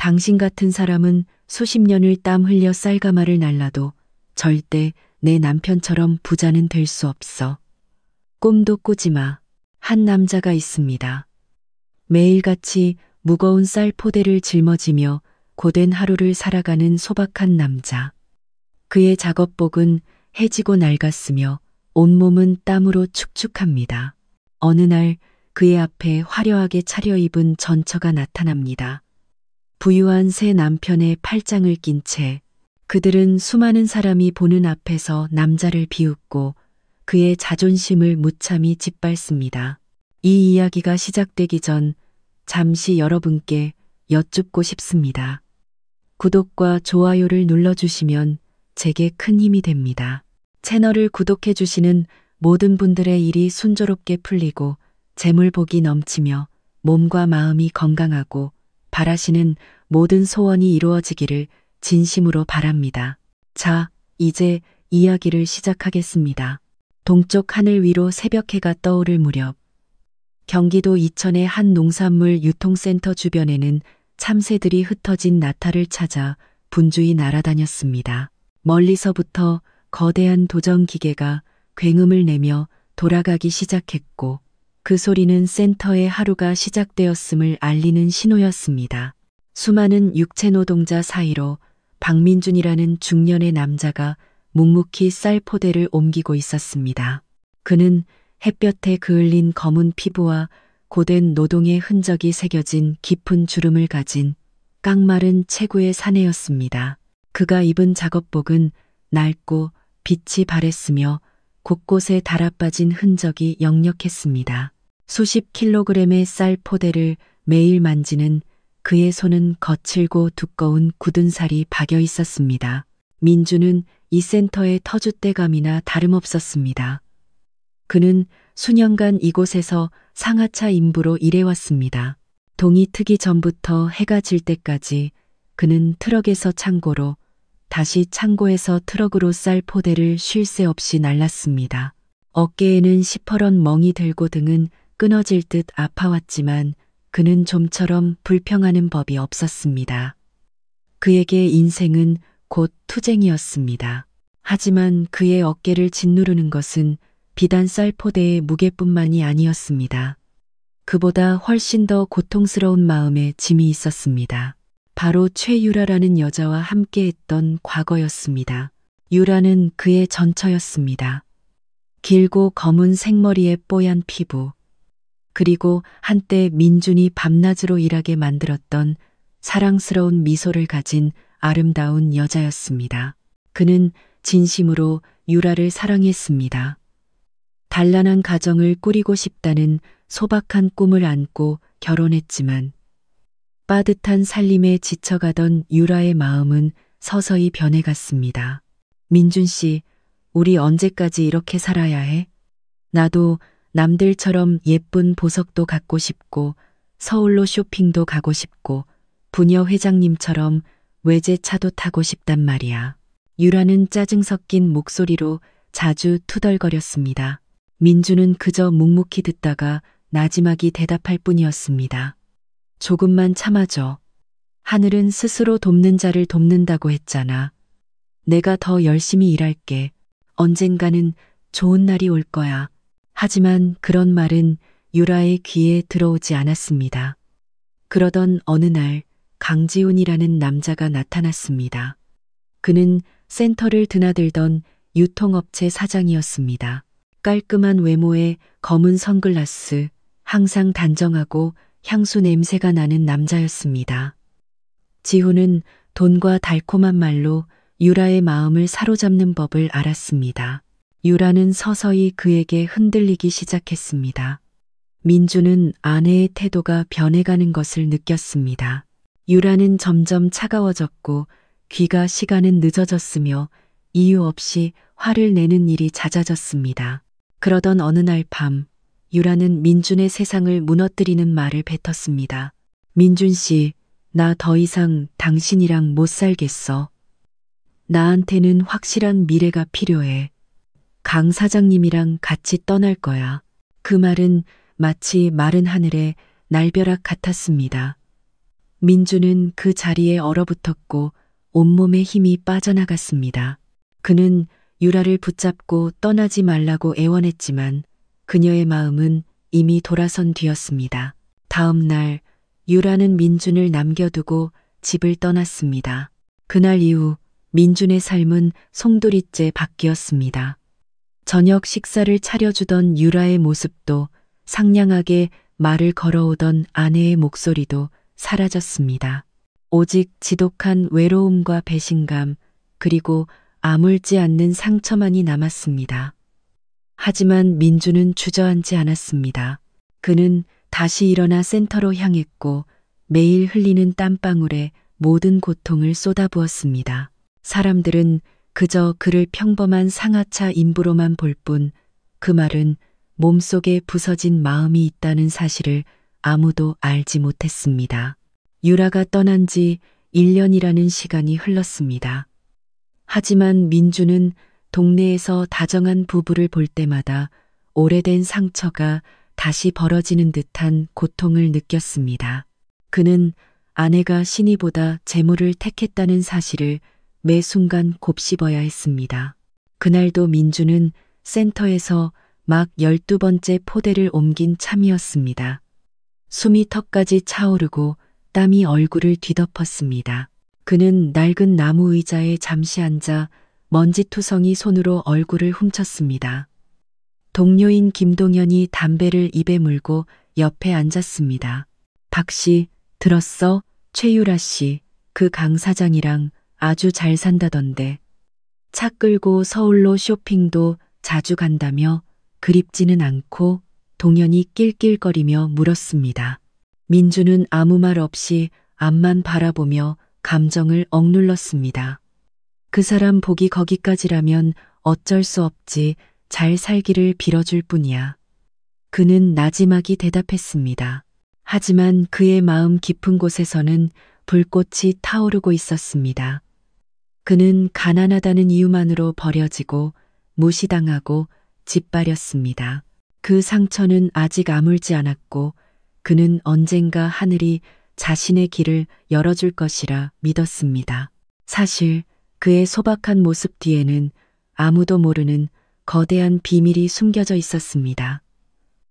당신 같은 사람은 수십 년을 땀 흘려 쌀가마를 날라도 절대 내 남편처럼 부자는 될 수 없어. 꿈도 꾸지 마. 한 남자가 있습니다. 매일같이 무거운 쌀 포대를 짊어지며 고된 하루를 살아가는 소박한 남자. 그의 작업복은 해지고 낡았으며 온몸은 땀으로 축축합니다. 어느 날 그의 앞에 화려하게 차려입은 전처가 나타납니다. 부유한 새 남편의 팔짱을 낀 채 그들은 수많은 사람이 보는 앞에서 남자를 비웃고 그의 자존심을 무참히 짓밟습니다. 이 이야기가 시작되기 전 잠시 여러분께 여쭙고 싶습니다. 구독과 좋아요를 눌러주시면 제게 큰 힘이 됩니다. 채널을 구독해 주시는 모든 분들의 일이 순조롭게 풀리고 재물복이 넘치며 몸과 마음이 건강하고 바라시는 모든 소원이 이루어지기를 진심으로 바랍니다. 자, 이제 이야기를 시작하겠습니다. 동쪽 하늘 위로 새벽해가 떠오를 무렵 경기도 이천의 한 농산물 유통센터 주변에는 참새들이 흩어진 나탈을 찾아 분주히 날아다녔습니다. 멀리서부터 거대한 도전기계가 굉음을 내며 돌아가기 시작했고 그 소리는 센터의 하루가 시작되었음을 알리는 신호였습니다. 수많은 육체 노동자 사이로 박민준이라는 중년의 남자가 묵묵히 쌀 포대를 옮기고 있었습니다. 그는 햇볕에 그을린 검은 피부와 고된 노동의 흔적이 새겨진 깊은 주름을 가진 깡마른 체구의 사내였습니다. 그가 입은 작업복은 낡고 빛이 바랬으며 곳곳에 달아빠진 흔적이 역력했습니다. 수십 킬로그램의 쌀 포대를 매일 만지는 그의 손은 거칠고 두꺼운 굳은 살이 박여 있었습니다. 민주는 이 센터의 터줏대감이나 다름없었습니다. 그는 수년간 이곳에서 상하차 인부로 일해왔습니다. 동이 트기 전부터 해가 질 때까지 그는 트럭에서 창고로 다시 창고에서 트럭으로 쌀 포대를 쉴 새 없이 날랐습니다. 어깨에는 시퍼런 멍이 들고 등은 끊어질 듯 아파왔지만 그는 좀처럼 불평하는 법이 없었습니다. 그에게 인생은 곧 투쟁이었습니다. 하지만 그의 어깨를 짓누르는 것은 비단 쌀 포대의 무게뿐만이 아니었습니다. 그보다 훨씬 더 고통스러운 마음에 짐이 있었습니다. 바로 최유라라는 여자와 함께했던 과거였습니다. 유라는 그의 전처였습니다. 길고 검은 생머리에 뽀얀 피부, 그리고 한때 민준이 밤낮으로 일하게 만들었던 사랑스러운 미소를 가진 아름다운 여자였습니다. 그는 진심으로 유라를 사랑했습니다. 단란한 가정을 꾸리고 싶다는 소박한 꿈을 안고 결혼했지만 빠듯한 살림에 지쳐가던 유라의 마음은 서서히 변해갔습니다. 민준 씨, 우리 언제까지 이렇게 살아야 해? 나도 남들처럼 예쁜 보석도 갖고 싶고 서울로 쇼핑도 가고 싶고 부녀 회장님처럼 외제차도 타고 싶단 말이야. 유라는 짜증 섞인 목소리로 자주 투덜거렸습니다. 민주는 그저 묵묵히 듣다가 나지막이 대답할 뿐이었습니다. 조금만 참아줘. 하늘은 스스로 돕는 자를 돕는다고 했잖아. 내가 더 열심히 일할게. 언젠가는 좋은 날이 올 거야. 하지만 그런 말은 유라의 귀에 들어오지 않았습니다. 그러던 어느 날 강지훈이라는 남자가 나타났습니다. 그는 센터를 드나들던 유통업체 사장이었습니다. 깔끔한 외모에 검은 선글라스, 항상 단정하고 향수 냄새가 나는 남자였습니다. 지훈은 돈과 달콤한 말로 유라의 마음을 사로잡는 법을 알았습니다. 유라는 서서히 그에게 흔들리기 시작했습니다. 민주는 아내의 태도가 변해가는 것을 느꼈습니다. 유라는 점점 차가워졌고 귀가 시간은 늦어졌으며 이유 없이 화를 내는 일이 잦아졌습니다. 그러던 어느 날 밤, 유라는 민준의 세상을 무너뜨리는 말을 뱉었습니다. 민준 씨, 나 더 이상 당신이랑 못 살겠어. 나한테는 확실한 미래가 필요해. 강 사장님이랑 같이 떠날 거야. 그 말은 마치 마른 하늘의 날벼락 같았습니다. 민주는 그 자리에 얼어붙었고 온몸에 힘이 빠져나갔습니다. 그는 유라를 붙잡고 떠나지 말라고 애원했지만 그녀의 마음은 이미 돌아선 뒤였습니다. 다음 날 유라는 민준을 남겨두고 집을 떠났습니다. 그날 이후 민준의 삶은 송두리째 바뀌었습니다. 저녁 식사를 차려주던 유라의 모습도 상냥하게 말을 걸어오던 아내의 목소리도 사라졌습니다. 오직 지독한 외로움과 배신감 그리고 아물지 않는 상처만이 남았습니다. 하지만 민주는 주저앉지 않았습니다. 그는 다시 일어나 센터로 향했고 매일 흘리는 땀방울에 모든 고통을 쏟아부었습니다. 사람들은 그저 그를 평범한 상하차 인부로만 볼 뿐 그 말은 몸속에 부서진 마음이 있다는 사실을 아무도 알지 못했습니다. 유라가 떠난 지 1년이라는 시간이 흘렀습니다. 하지만 민주는 동네에서 다정한 부부를 볼 때마다 오래된 상처가 다시 벌어지는 듯한 고통을 느꼈습니다. 그는 아내가 신의보다 재물을 택했다는 사실을 매 순간 곱씹어야 했습니다. 그날도 민주는 센터에서 막 12번째 포대를 옮긴 참이었습니다. 숨이 턱까지 차오르고 땀이 얼굴을 뒤덮었습니다. 그는 낡은 나무 의자에 잠시 앉아 먼지투성이 손으로 얼굴을 훔쳤습니다. 동료인 김동현이 담배를 입에 물고 옆에 앉았습니다. 박 씨, 들었어? 최유라 씨, 그 강 사장이랑 아주 잘 산다던데. 차 끌고 서울로 쇼핑도 자주 간다며 그립지는 않고 동현이 낄낄거리며 물었습니다. 민주는 아무 말 없이 앞만 바라보며 감정을 억눌렀습니다. 그 사람 보기 거기까지라면 어쩔 수 없지 잘 살기를 빌어줄 뿐이야. 그는 나지막이 대답했습니다. 하지만 그의 마음 깊은 곳에서는 불꽃이 타오르고 있었습니다. 그는 가난하다는 이유만으로 버려지고 무시당하고 짓밟였습니다. 그 상처는 아직 아물지 않았고 그는 언젠가 하늘이 자신의 길을 열어줄 것이라 믿었습니다. 사실 그의 소박한 모습 뒤에는 아무도 모르는 거대한 비밀이 숨겨져 있었습니다.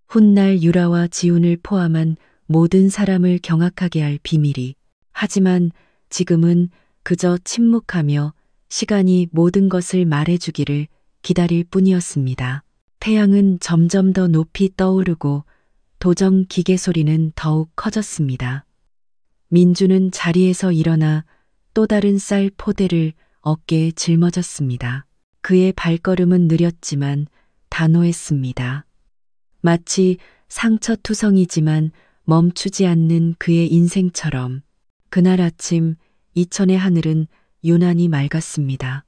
훗날 유라와 지훈을 포함한 모든 사람을 경악하게 할 비밀이. 하지만 지금은 그저 침묵하며 시간이 모든 것을 말해주기를 기다릴 뿐이었습니다. 태양은 점점 더 높이 떠오르고 도정 기계 소리는 더욱 커졌습니다. 민주는 자리에서 일어나 또 다른 쌀 포대를 어깨에 짊어졌습니다. 그의 발걸음은 느렸지만 단호했습니다. 마치 상처투성이지만 멈추지 않는 그의 인생처럼. 그날 아침 이천의 하늘은 유난히 맑았습니다.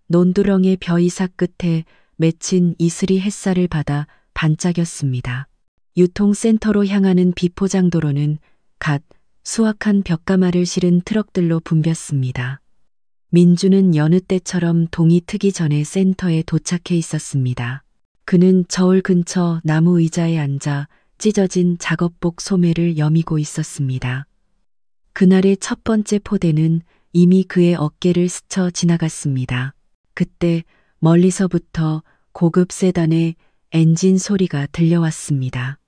논두렁의 벼이삭 끝에 맺힌 이슬이 햇살을 받아 반짝였습니다. 유통센터로 향하는 비포장도로는 갓 수확한 벽가마를 실은 트럭들로 붐볐습니다. 민주는 여느 때처럼 동이 트기 전에 센터에 도착해 있었습니다. 그는 저울 근처 나무 의자에 앉아 찢어진 작업복 소매를 여미고 있었습니다. 그날의 첫 번째 포대는 이미 그의 어깨를 스쳐 지나갔습니다. 그때 멀리서부터 고급 세단의 엔진 소리가 들려왔습니다.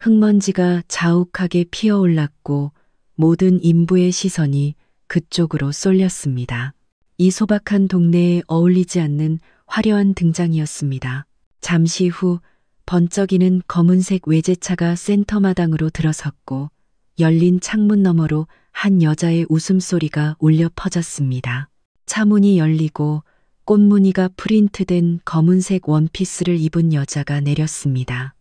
흙먼지가 자욱하게 피어올랐고 모든 인부의 시선이 그쪽으로 쏠렸습니다. 이 소박한 동네에 어울리지 않는 화려한 등장이었습니다. 잠시 후 번쩍이는 검은색 외제차가 센터 마당으로 들어섰고 열린 창문 너머로 한 여자의 웃음소리가 울려 퍼졌습니다. 차문이 열리고 꽃무늬가 프린트된 검은색 원피스를 입은 여자가 내렸습니다.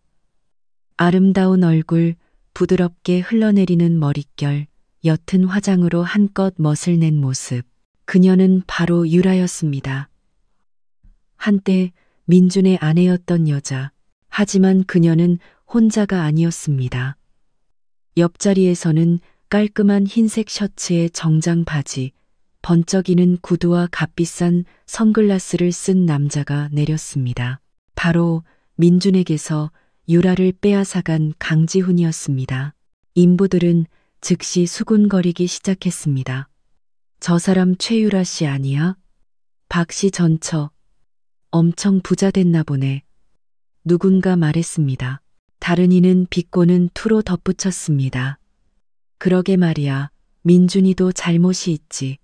아름다운 얼굴, 부드럽게 흘러내리는 머릿결, 옅은 화장으로 한껏 멋을 낸 모습. 그녀는 바로 유라였습니다. 한때 민준의 아내였던 여자. 하지만 그녀는 혼자가 아니었습니다. 옆자리에서는 깔끔한 흰색 셔츠에 정장 바지, 번쩍이는 구두와 값비싼 선글라스를 쓴 남자가 내렸습니다. 바로 민준에게서 유라를 빼앗아간 강지훈이었습니다. 인부들은 즉시 수군거리기 시작했습니다. 저 사람 최유라 씨 아니야? 박 씨 전처. 엄청 부자 됐나 보네. 누군가 말했습니다. 다른 이는 비꼬는 투로 덧붙였습니다. 그러게 말이야. 민준이도 잘못이 있지.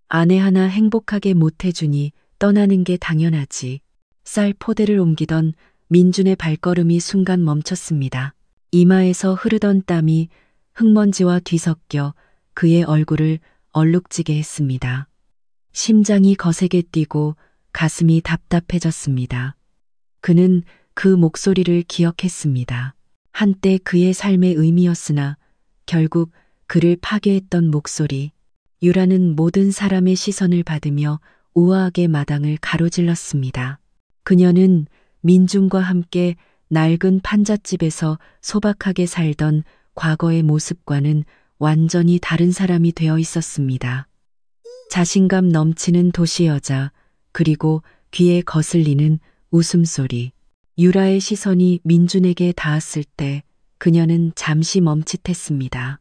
아내 하나 행복하게 못해주니 떠나는 게 당연하지. 쌀 포대를 옮기던 민준의 발걸음이 순간 멈췄습니다. 이마에서 흐르던 땀이 흙먼지와 뒤섞여 그의 얼굴을 얼룩지게 했습니다. 심장이 거세게 뛰고 가슴이 답답해졌습니다. 그는 그 목소리를 기억했습니다. 한때 그의 삶의 의미였으나 결국 그를 파괴했던 목소리. 유라는 모든 사람의 시선을 받으며 우아하게 마당을 가로질렀습니다. 그녀는 민준과 함께 낡은 판잣집에서 소박하게 살던 과거의 모습과는 완전히 다른 사람이 되어 있었습니다. 자신감 넘치는 도시 여자, 그리고 귀에 거슬리는 웃음소리. 유라의 시선이 민준에게 닿았을 때 그녀는 잠시 멈칫했습니다.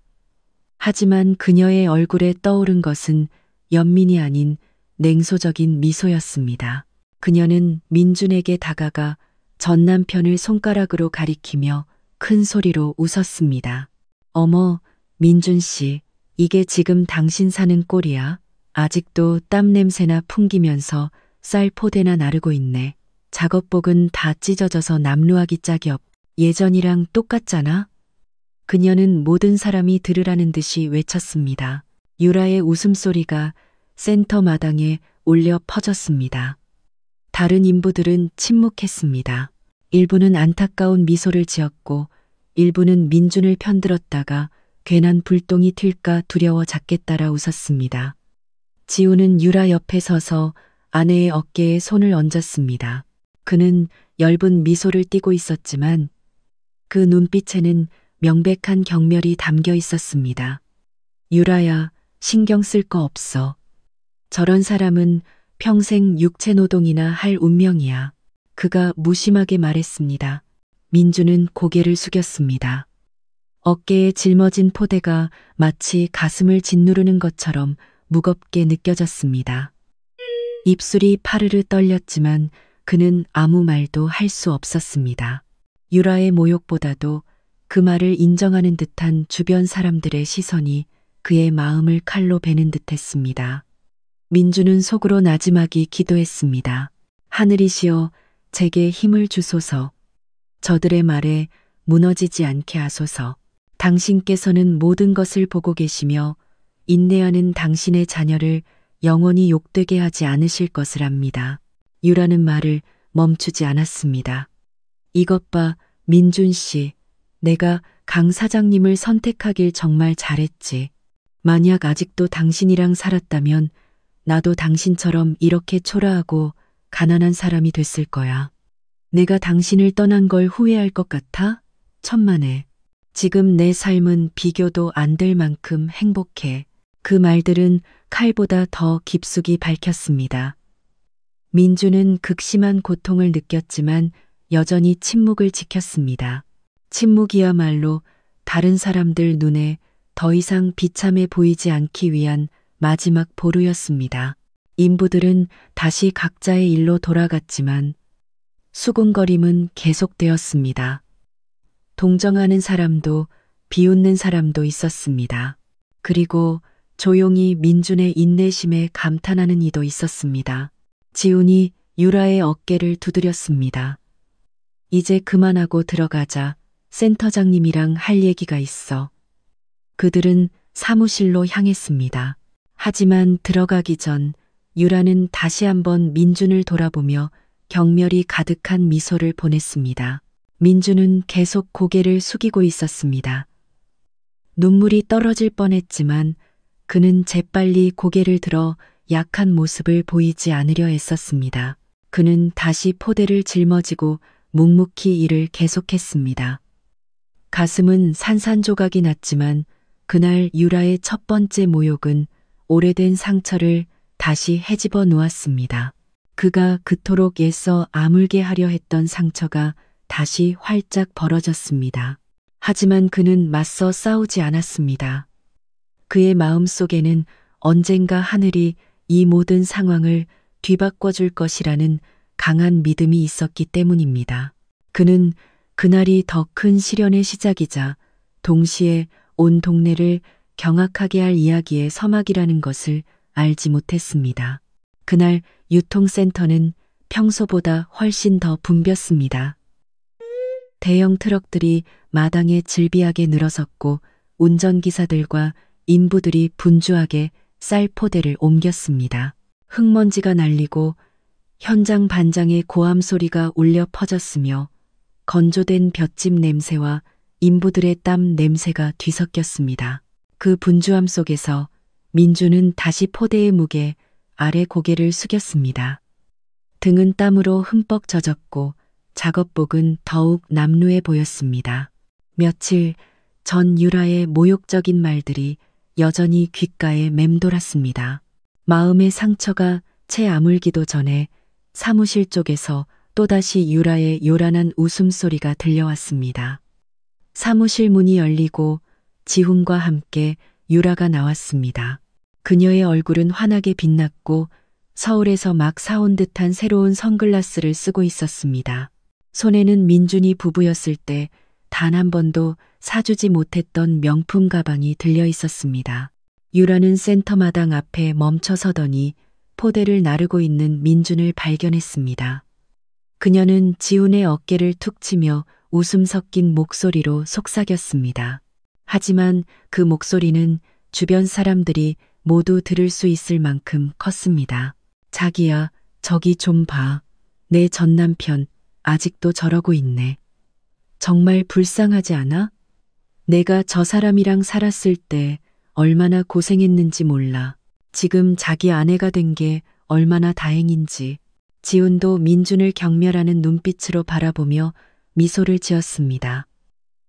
하지만 그녀의 얼굴에 떠오른 것은 연민이 아닌 냉소적인 미소였습니다. 그녀는 민준에게 다가가 전 남편을 손가락으로 가리키며 큰 소리로 웃었습니다. 어머, 민준 씨, 이게 지금 당신 사는 꼴이야? 아직도 땀 냄새나 풍기면서 쌀 포대나 나르고 있네. 작업복은 다 찢어져서 남루하기 짝이 없. 예전이랑 똑같잖아? 그녀는 모든 사람이 들으라는 듯이 외쳤습니다. 유라의 웃음소리가 센터 마당에 울려 퍼졌습니다. 다른 인부들은 침묵했습니다. 일부는 안타까운 미소를 지었고 일부는 민준을 편들었다가 괜한 불똥이 튈까 두려워 작게 따라 웃었습니다. 지우는 유라 옆에 서서 아내의 어깨에 손을 얹었습니다. 그는 엷은 미소를 띠고 있었지만 그 눈빛에는 명백한 경멸이 담겨 있었습니다. 유라야, 신경 쓸 거 없어. 저런 사람은 평생 육체 노동이나 할 운명이야. 그가 무심하게 말했습니다. 민주는 고개를 숙였습니다. 어깨에 짊어진 포대가 마치 가슴을 짓누르는 것처럼 무겁게 느껴졌습니다. 입술이 파르르 떨렸지만 그는 아무 말도 할 수 없었습니다. 유라의 모욕보다도 그 말을 인정하는 듯한 주변 사람들의 시선이 그의 마음을 칼로 베는 듯했습니다. 민주는 속으로 나지막이 기도했습니다. 하늘이시여, 제게 힘을 주소서. 저들의 말에 무너지지 않게 하소서. 당신께서는 모든 것을 보고 계시며 인내하는 당신의 자녀를 영원히 욕되게 하지 않으실 것을 압니다. 유라는 말을 멈추지 않았습니다. 이것 봐, 민준 씨. 내가 강 사장님을 선택하길 정말 잘했지. 만약 아직도 당신이랑 살았다면 나도 당신처럼 이렇게 초라하고 가난한 사람이 됐을 거야. 내가 당신을 떠난 걸 후회할 것 같아? 천만에. 지금 내 삶은 비교도 안 될 만큼 행복해. 그 말들은 칼보다 더 깊숙이 밝혔습니다. 민주는 극심한 고통을 느꼈지만 여전히 침묵을 지켰습니다. 침묵이야말로 다른 사람들 눈에 더 이상 비참해 보이지 않기 위한 마지막 보루였습니다. 인부들은 다시 각자의 일로 돌아갔지만 수군거림은 계속되었습니다. 동정하는 사람도 비웃는 사람도 있었습니다. 그리고 조용히 민준의 인내심에 감탄하는 이도 있었습니다. 지훈이 유라의 어깨를 두드렸습니다. 이제 그만하고 들어가자. 센터장님이랑 할 얘기가 있어. 그들은 사무실로 향했습니다. 하지만 들어가기 전 유라는 다시 한번 민준을 돌아보며 경멸이 가득한 미소를 보냈습니다. 민준은 계속 고개를 숙이고 있었습니다. 눈물이 떨어질 뻔했지만 그는 재빨리 고개를 들어 약한 모습을 보이지 않으려 애썼습니다. 그는 다시 포대를 짊어지고 묵묵히 일을 계속했습니다. 가슴은 산산조각이 났지만 그날 유라의 첫 번째 모욕은 오래된 상처를 다시 헤집어 놓았습니다. 그가 그토록 애써 아물게 하려 했던 상처가 다시 활짝 벌어졌습니다. 하지만 그는 맞서 싸우지 않았습니다. 그의 마음 속에는 언젠가 하늘이 이 모든 상황을 뒤바꿔줄 것이라는 강한 믿음이 있었기 때문입니다. 그는 그날이 더 큰 시련의 시작이자 동시에 온 동네를 경악하게 할 이야기의 서막이라는 것을 알지 못했습니다. 그날 유통센터는 평소보다 훨씬 더 붐볐습니다. 대형 트럭들이 마당에 질비하게 늘어섰고 운전기사들과 인부들이 분주하게 쌀 포대를 옮겼습니다. 흙먼지가 날리고 현장 반장의 고함 소리가 울려 퍼졌으며 건조된 볏짚 냄새와 인부들의 땀 냄새가 뒤섞였습니다. 그 분주함 속에서 민주는 다시 포대의 무게 아래 고개를 숙였습니다. 등은 땀으로 흠뻑 젖었고 작업복은 더욱 남루해 보였습니다. 며칠 전 유라의 모욕적인 말들이 여전히 귓가에 맴돌았습니다. 마음의 상처가 채 아물기도 전에 사무실 쪽에서 또다시 유라의 요란한 웃음소리가 들려왔습니다. 사무실 문이 열리고 지훈과 함께 유라가 나왔습니다. 그녀의 얼굴은 환하게 빛났고 서울에서 막 사온 듯한 새로운 선글라스를 쓰고 있었습니다. 손에는 민준이 부부였을 때 단 한 번도 사주지 못했던 명품 가방이 들려 있었습니다. 유라는 센터마당 앞에 멈춰 서더니 포대를 나르고 있는 민준을 발견했습니다. 그녀는 지훈의 어깨를 툭 치며 웃음 섞인 목소리로 속삭였습니다. 하지만 그 목소리는 주변 사람들이 모두 들을 수 있을 만큼 컸습니다. 자기야, 저기 좀 봐. 내 전 남편 아직도 저러고 있네. 정말 불쌍하지 않아? 내가 저 사람이랑 살았을 때 얼마나 고생했는지 몰라. 지금 자기 아내가 된 게 얼마나 다행인지. 지훈도 민준을 경멸하는 눈빛으로 바라보며 미소를 지었습니다.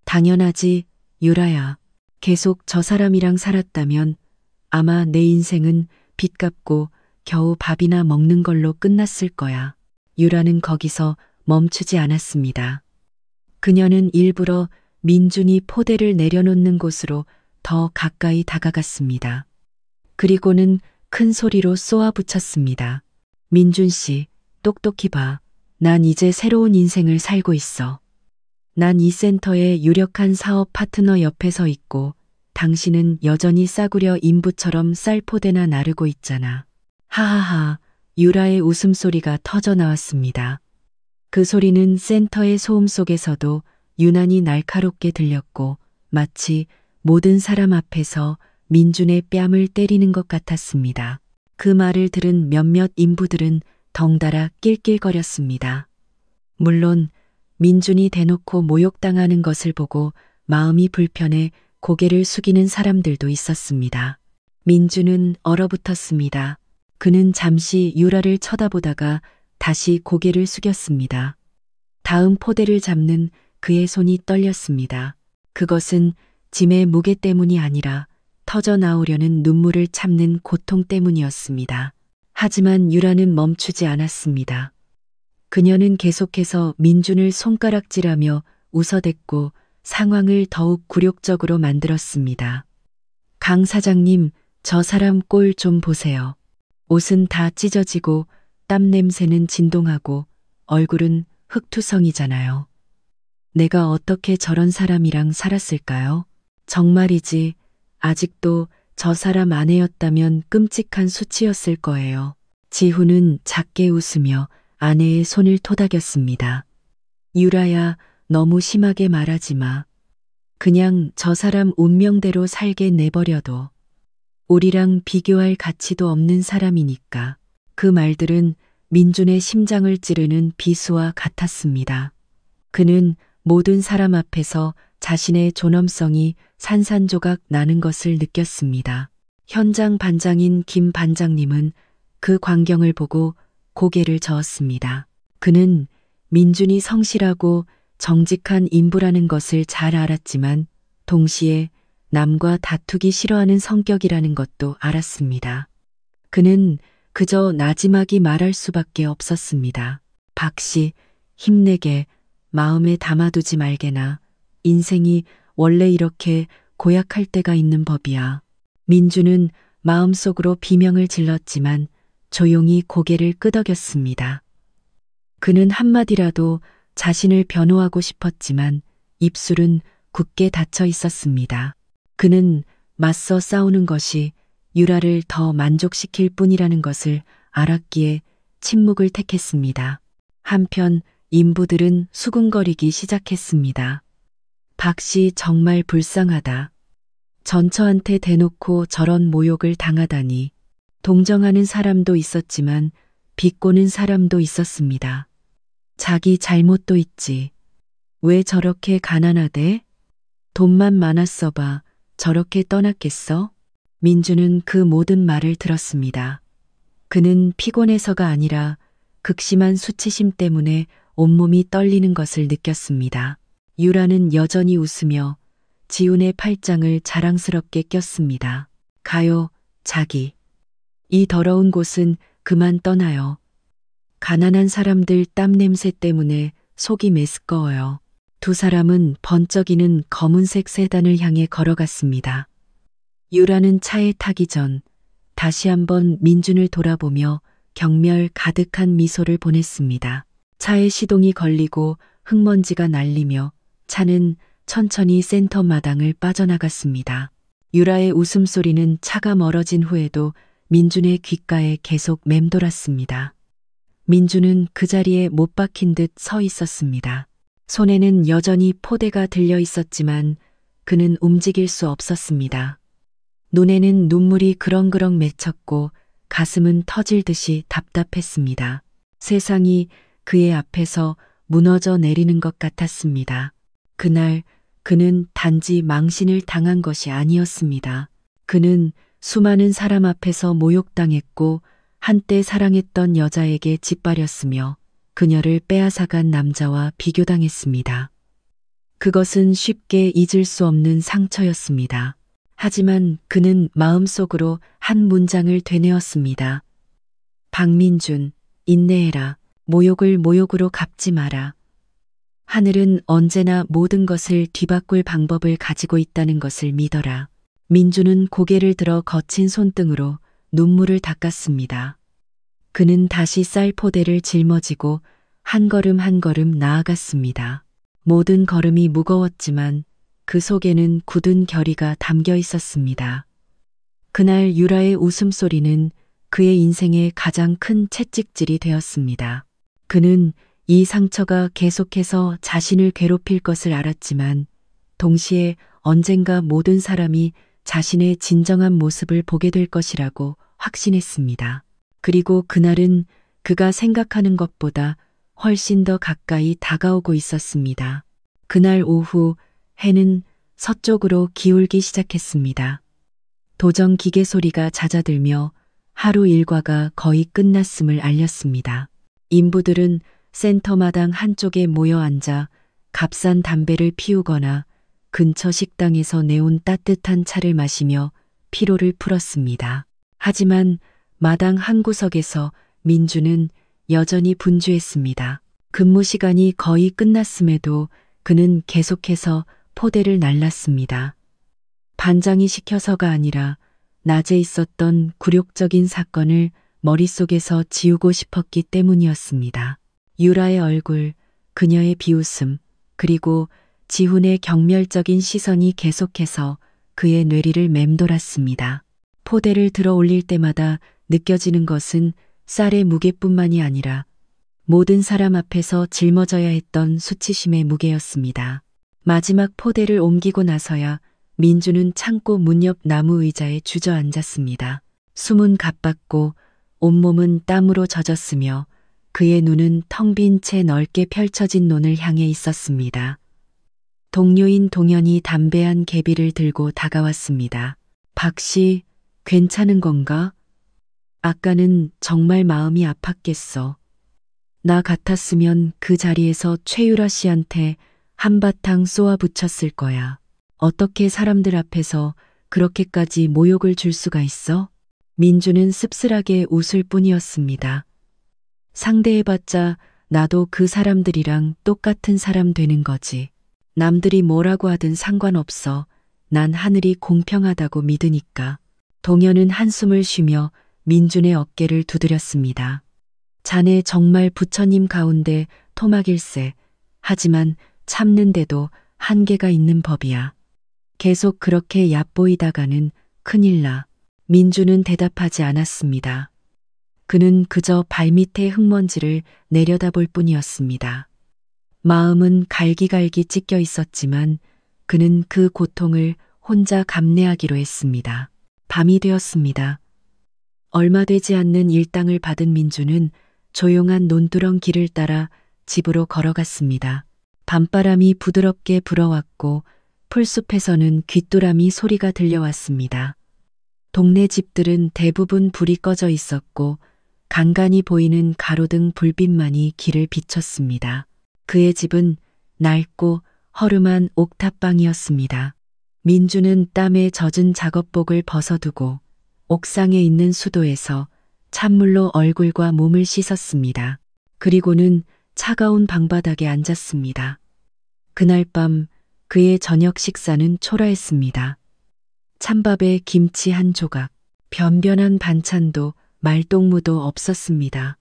당연하지, 유라야. 계속 저 사람이랑 살았다면 아마 내 인생은 빚 갚고 겨우 밥이나 먹는 걸로 끝났을 거야. 유라는 거기서 멈추지 않았습니다. 그녀는 일부러 민준이 포대를 내려놓는 곳으로 더 가까이 다가갔습니다. 그리고는 큰 소리로 쏘아붙였습니다. 민준 씨, 똑똑히 봐. 난 이제 새로운 인생을 살고 있어. 난 이 센터의 유력한 사업 파트너 옆에 서 있고 당신은 여전히 싸구려 인부처럼 쌀포대나 나르고 있잖아. 하하하, 유라의 웃음소리가 터져 나왔습니다. 그 소리는 센터의 소음 속에서도 유난히 날카롭게 들렸고 마치 모든 사람 앞에서 민준의 뺨을 때리는 것 같았습니다. 그 말을 들은 몇몇 인부들은 덩달아 낄낄거렸습니다. 물론 민준이 대놓고 모욕당하는 것을 보고 마음이 불편해 고개를 숙이는 사람들도 있었습니다. 민준은 얼어붙었습니다. 그는 잠시 유라를 쳐다보다가 다시 고개를 숙였습니다. 다음 포대를 잡는 그의 손이 떨렸습니다. 그것은 짐의 무게 때문이 아니라 터져 나오려는 눈물을 참는 고통 때문이었습니다. 하지만 유라는 멈추지 않았습니다. 그녀는 계속해서 민준을 손가락질하며 웃어댔고 상황을 더욱 굴욕적으로 만들었습니다. 강 사장님, 저 사람 꼴 좀 보세요. 옷은 다 찢어지고 땀 냄새는 진동하고 얼굴은 흙투성이잖아요. 내가 어떻게 저런 사람이랑 살았을까요? 정말이지, 아직도 저 사람 아내였다면 끔찍한 수치였을 거예요. 지훈은 작게 웃으며 아내의 손을 토닥였습니다. 유라야, 너무 심하게 말하지 마. 그냥 저 사람 운명대로 살게 내버려둬. 우리랑 비교할 가치도 없는 사람이니까. 그 말들은 민준의 심장을 찌르는 비수와 같았습니다. 그는 모든 사람 앞에서 자신의 존엄성이 산산조각 나는 것을 느꼈습니다. 현장 반장인 김 반장님은 그 광경을 보고 고개를 저었습니다. 그는 민준이 성실하고 정직한 인부라는 것을 잘 알았지만 동시에 남과 다투기 싫어하는 성격이라는 것도 알았습니다. 그는 그저 나지막이 말할 수밖에 없었습니다. 박씨, 힘내게, 마음에 담아두지 말게나. 인생이 원래 이렇게 고약할 때가 있는 법이야. 민주는 마음속으로 비명을 질렀지만 조용히 고개를 끄덕였습니다. 그는 한마디라도 자신을 변호하고 싶었지만 입술은 굳게 닫혀 있었습니다. 그는 맞서 싸우는 것이 유라를 더 만족시킬 뿐이라는 것을 알았기에 침묵을 택했습니다. 한편 인부들은 수군거리기 시작했습니다. 박 씨 정말 불쌍하다. 전처한테 대놓고 저런 모욕을 당하다니. 동정하는 사람도 있었지만 비꼬는 사람도 있었습니다. 자기 잘못도 있지. 왜 저렇게 가난하대? 돈만 많았어 봐. 저렇게 떠났겠어? 민주는 그 모든 말을 들었습니다. 그는 피곤해서가 아니라 극심한 수치심 때문에 온몸이 떨리는 것을 느꼈습니다. 유라는 여전히 웃으며 지훈의 팔짱을 자랑스럽게 꼈습니다. 가요, 자기. 이 더러운 곳은 그만 떠나요. 가난한 사람들 땀 냄새 때문에 속이 메스꺼워요. 두 사람은 번쩍이는 검은색 세단을 향해 걸어갔습니다. 유라는 차에 타기 전 다시 한번 민준을 돌아보며 경멸 가득한 미소를 보냈습니다. 차에 시동이 걸리고 흙먼지가 날리며 차는 천천히 센터 마당을 빠져나갔습니다. 유라의 웃음소리는 차가 멀어진 후에도 민준의 귓가에 계속 맴돌았습니다. 민준은 그 자리에 못 박힌 듯 서 있었습니다. 손에는 여전히 포대가 들려 있었지만 그는 움직일 수 없었습니다. 눈에는 눈물이 그렁그렁 맺혔고 가슴은 터질 듯이 답답했습니다. 세상이 그의 앞에서 무너져 내리는 것 같았습니다. 그날 그는 단지 망신을 당한 것이 아니었습니다. 그는 수많은 사람 앞에서 모욕당했고 한때 사랑했던 여자에게 짓밟렸으며 그녀를 빼앗아간 남자와 비교당했습니다. 그것은 쉽게 잊을 수 없는 상처였습니다. 하지만 그는 마음속으로 한 문장을 되뇌었습니다. 박민준, 인내해라. 모욕을 모욕으로 갚지 마라. 하늘은 언제나 모든 것을 뒤바꿀 방법을 가지고 있다는 것을 믿어라. 민주는 고개를 들어 거친 손등으로 눈물을 닦았습니다. 그는 다시 쌀포대를 짊어지고 한 걸음 한 걸음 나아갔습니다. 모든 걸음이 무거웠지만 그 속에는 굳은 결의가 담겨 있었습니다. 그날 유라의 웃음소리는 그의 인생의 가장 큰 채찍질이 되었습니다. 그는 이 상처가 계속해서 자신을 괴롭힐 것을 알았지만 동시에 언젠가 모든 사람이 자신의 진정한 모습을 보게 될 것이라고 확신했습니다. 그리고 그날은 그가 생각하는 것보다 훨씬 더 가까이 다가오고 있었습니다. 그날 오후 해는 서쪽으로 기울기 시작했습니다. 도정 기계 소리가 잦아들며 하루 일과가 거의 끝났음을 알렸습니다. 인부들은 센터마당 한쪽에 모여 앉아 값싼 담배를 피우거나 근처 식당에서 내온 따뜻한 차를 마시며 피로를 풀었습니다. 하지만 마당 한 구석에서 민주는 여전히 분주했습니다. 근무 시간이 거의 끝났음에도 그는 계속해서 포대를 날랐습니다. 반장이 시켜서가 아니라 낮에 있었던 굴욕적인 사건을 머릿속에서 지우고 싶었기 때문이었습니다. 유라의 얼굴, 그녀의 비웃음, 그리고 지훈의 경멸적인 시선이 계속해서 그의 뇌리를 맴돌았습니다. 포대를 들어 올릴 때마다 느껴지는 것은 쌀의 무게뿐만이 아니라 모든 사람 앞에서 짊어져야 했던 수치심의 무게였습니다. 마지막 포대를 옮기고 나서야 민주는 창고 문 옆 나무 의자에 주저앉았습니다. 숨은 가빴고 온몸은 땀으로 젖었으며 그의 눈은 텅 빈 채 넓게 펼쳐진 논을 향해 있었습니다. 동료인 동현이 담배 한 개비를 들고 다가왔습니다. 박 씨, 괜찮은 건가? 아까는 정말 마음이 아팠겠어. 나 같았으면 그 자리에서 최유라 씨한테 한바탕 쏘아 붙였을 거야. 어떻게 사람들 앞에서 그렇게까지 모욕을 줄 수가 있어? 민주는 씁쓸하게 웃을 뿐이었습니다. 상대해봤자 나도 그 사람들이랑 똑같은 사람 되는 거지. 남들이 뭐라고 하든 상관없어. 난 하늘이 공평하다고 믿으니까. 동현은 한숨을 쉬며 민준의 어깨를 두드렸습니다. 자네 정말 부처님 가운데 토막일세. 하지만 참는데도 한계가 있는 법이야. 계속 그렇게 얕보이다가는 큰일 나. 민준은 대답하지 않았습니다. 그는 그저 발밑의 흙먼지를 내려다볼 뿐이었습니다. 마음은 갈기갈기 찢겨 있었지만 그는 그 고통을 혼자 감내하기로 했습니다. 밤이 되었습니다. 얼마 되지 않는 일당을 받은 민주는 조용한 논두렁 길을 따라 집으로 걸어갔습니다. 밤바람이 부드럽게 불어왔고 풀숲에서는 귀뚜라미 소리가 들려왔습니다. 동네 집들은 대부분 불이 꺼져 있었고 간간히 보이는 가로등 불빛만이 길을 비췄습니다. 그의 집은 낡고 허름한 옥탑방이었습니다. 민주는 땀에 젖은 작업복을 벗어두고 옥상에 있는 수도에서 찬물로 얼굴과 몸을 씻었습니다. 그리고는 차가운 방바닥에 앉았습니다. 그날 밤 그의 저녁 식사는 초라했습니다. 찬밥에 김치 한 조각, 변변한 반찬도 말동무도 없었습니다.